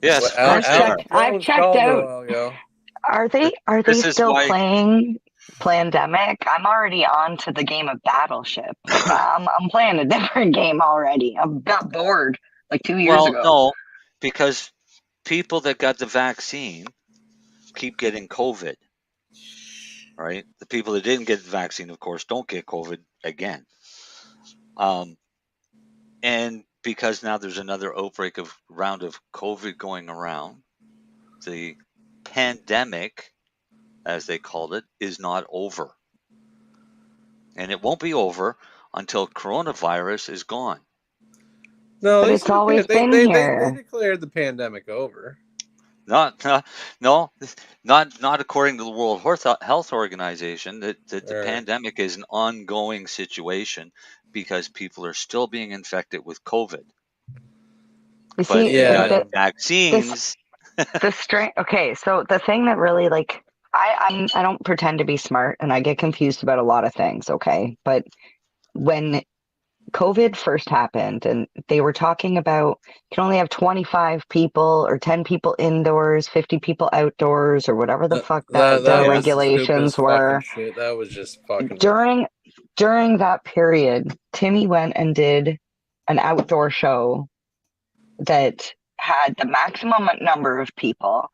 G: Yes,
H: I've checked out. Are they still playing Plandemic? I'm already on to the game of Battleship. I'm playing a different game already. I got bored like 2 years ago.
G: No, because people that got the vaccine keep getting COVID. Right? The people that didn't get the vaccine, of course, don't get COVID again. And because now there's another round of COVID going around, the pandemic, as they called it, is not over. And it won't be over until coronavirus is gone.
I: No,
H: but it's always been here.
I: They declared the pandemic over.
G: Not according to the World Health Organization. That the pandemic is an ongoing situation because people are still being infected with COVID.
H: You
G: But
H: see, the
G: vaccines.
H: The strain. Okay, so the thing that really I don't pretend to be smart, and I get confused about a lot of things. Okay, but when COVID first happened, and they were talking about you can only have 25 people or 10 people indoors, 50 people outdoors, or whatever the fuck the regulations were.
I: Shit. That was just fucking.
H: During that period, Timmy went and did an outdoor show that had the maximum number of people,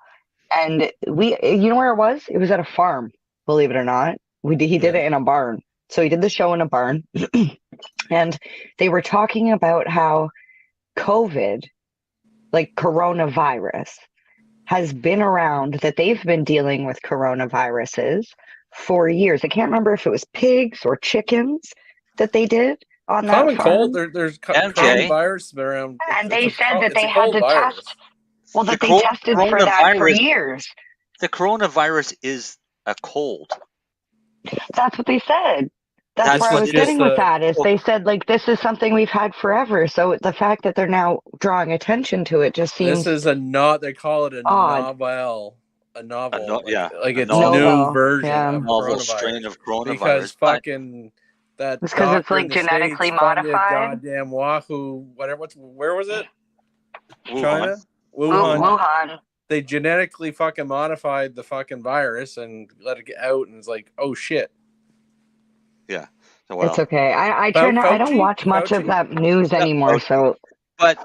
H: and you know where it was? It was at a farm. Believe it or not, he did it in a barn. So he did the show in a barn. And they were talking about how COVID, like coronavirus, has been around, that they've been dealing with coronaviruses for years. I can't remember if it was pigs or chickens that they did on that
I: Common
H: farm.
I: cold. There's coronavirus around.
H: And they said that they had to test. Well, that they tested for that for years.
G: The coronavirus is a cold.
H: That's what they said. That's where I was getting with that. Is they said this is something we've had forever. So the fact that they're now drawing attention to it just seems.
I: This is they call it a
H: odd.
I: novel. A novel. It's
H: novel,
I: a new version
G: novel
I: of coronavirus.
G: strain of coronavirus.
I: Because fucking that.
H: It's because it's genetically
I: States
H: modified.
I: Goddamn Wahoo, whatever. Where was it?
G: Wuhan.
I: China.
H: Wuhan.
I: They genetically fucking modified the fucking virus and let it get out, and it's like, oh shit.
G: Yeah.
H: It's okay. I try not. I don't watch much of that news anymore. So.
G: But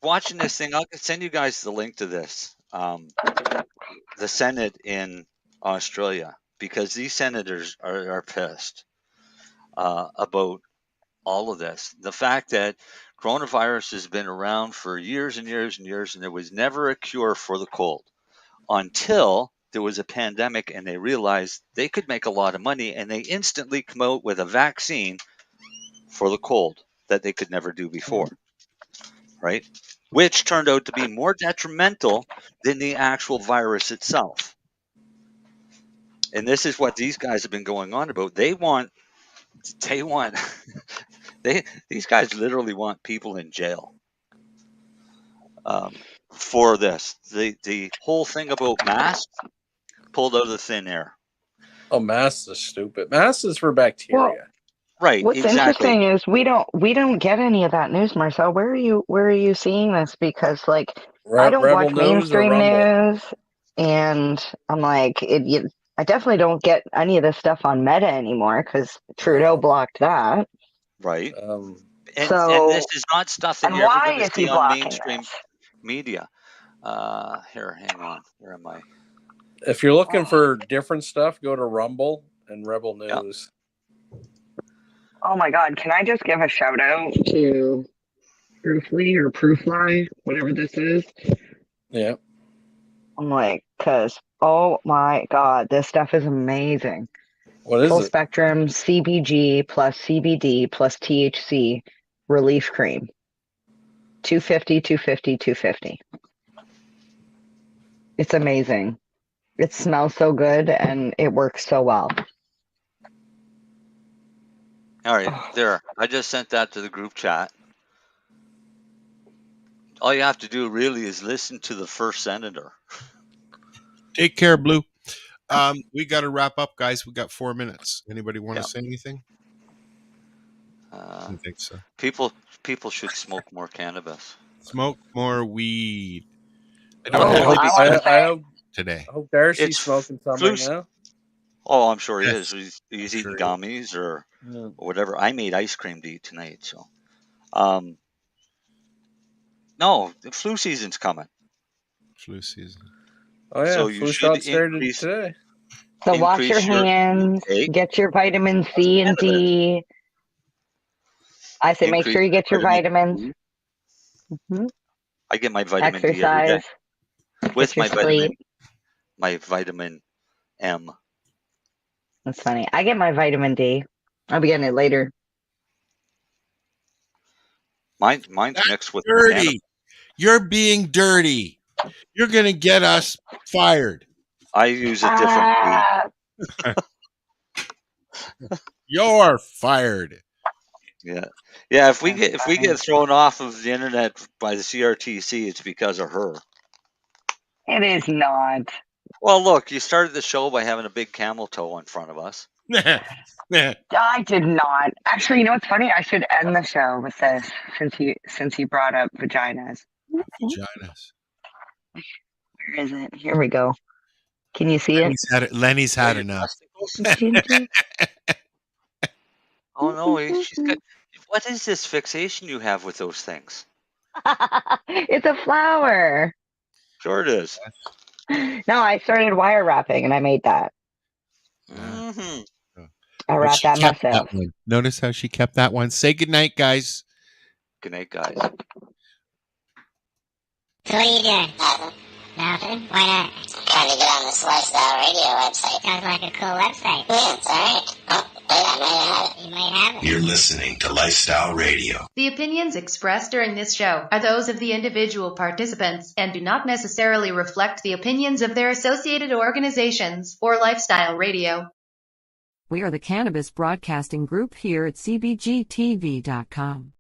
G: watching this thing, I'll send you guys the link to this. The Senate in Australia, because these senators are pissed about all of this. The fact that coronavirus has been around for years and years and years, and there was never a cure for the cold until there was a pandemic, and they realized they could make a lot of money, and they instantly come out with a vaccine for the cold that they could never do before, right? Which turned out to be more detrimental than the actual virus itself. And this is what these guys have been going on about. These guys literally want people in jail for this. The whole thing about masks pulled out of the thin air.
I: Oh, masks is stupid. Masks is for bacteria.
H: Well,
G: right.
H: What's interesting is we don't get any of that news, Marcel. Where are you seeing this? Because I don't watch mainstream news, and I'm like, I definitely don't get any of this stuff on Meta anymore because Trudeau blocked that.
G: Right.
H: So,
G: and this is not stuff that
H: and
G: you're ever
H: why
G: going
H: is
G: to
H: he
G: see on
H: blocking
G: mainstream
H: this?
G: media. Here, hang on. Where am I?
I: If you're looking for different stuff, go to Rumble and Rebel News.
H: Oh my God! Can I just give a shout out to Proofly or Proofly, whatever this is?
I: Yeah.
H: I'm like, because, oh my God, this stuff is amazing.
I: What is
H: Full
I: it?
H: spectrum CBG plus CBD plus THC relief cream. 250, 250, 250. It's amazing. It smells so good and it works so well.
G: All right, there. I just sent that to the group chat. All you have to do really is listen to the first senator.
F: Take care, Blue. We got to wrap up, guys. We got 4 minutes. Anybody want to say anything? I don't think so.
G: People should smoke more cannabis.
F: Smoke more weed. I
G: don't have
I: I hope
F: today.
I: I hope Darcy's
G: It's
I: smoking some
G: flu
I: right now.
G: Oh, I'm sure he
F: Yes.
G: is. He's eating gummies or
I: Yeah.
G: whatever. I made ice cream to eat tonight, so. No, the flu season's coming.
F: Flu season.
I: Oh yeah,
G: So you
I: flu
G: should
I: shot started
G: increase
I: today.
H: So wash your
G: increase your
H: hands,
G: intake.
H: get your vitamin C and D. I say make sure you get your vitamins. Mhm.
G: I get my vitamin D every day.
H: Exercise.
G: With
H: your
G: my vitamin M.
H: That's funny. I get my vitamin D. I'll be getting it later.
G: Mine's mixed with
F: Dirty. You're being dirty. You're going to get us fired.
G: I use a different
F: You're fired.
G: Yeah. If we get thrown off of the internet by the CRTC, it's because of her.
H: It is not.
G: Well, look, you started the show by having a big camel toe in front of us.
H: I did not. Actually, you know what's funny? I should end the show with this since you brought up vaginas.
F: Vaginas.
H: Where is it? Here we go. Can you see it?
F: Lenny's had enough.
G: Oh no, she's got. What is this fixation you have with those things?
H: It's a flower.
G: Sure it is.
H: No, I started wire wrapping and I made that.
G: Mm-hmm.
H: I wrapped that myself.
F: Notice how she kept that one. Say goodnight, guys.
G: Good night, guys.
A: So what are you doing? Nothing. Why not? Trying to get on this Lifestyle Radio website. Sounds like a cool website. Yeah, it's alright. Oh, wait, I might have it. You might have it.
B: You're listening to Lifestyle Radio.
D: The opinions expressed during this show are those of the individual participants and do not necessarily reflect the opinions of their associated organizations or Lifestyle Radio.
X: We are the Cannabis Broadcasting Group here at cbgtv.com.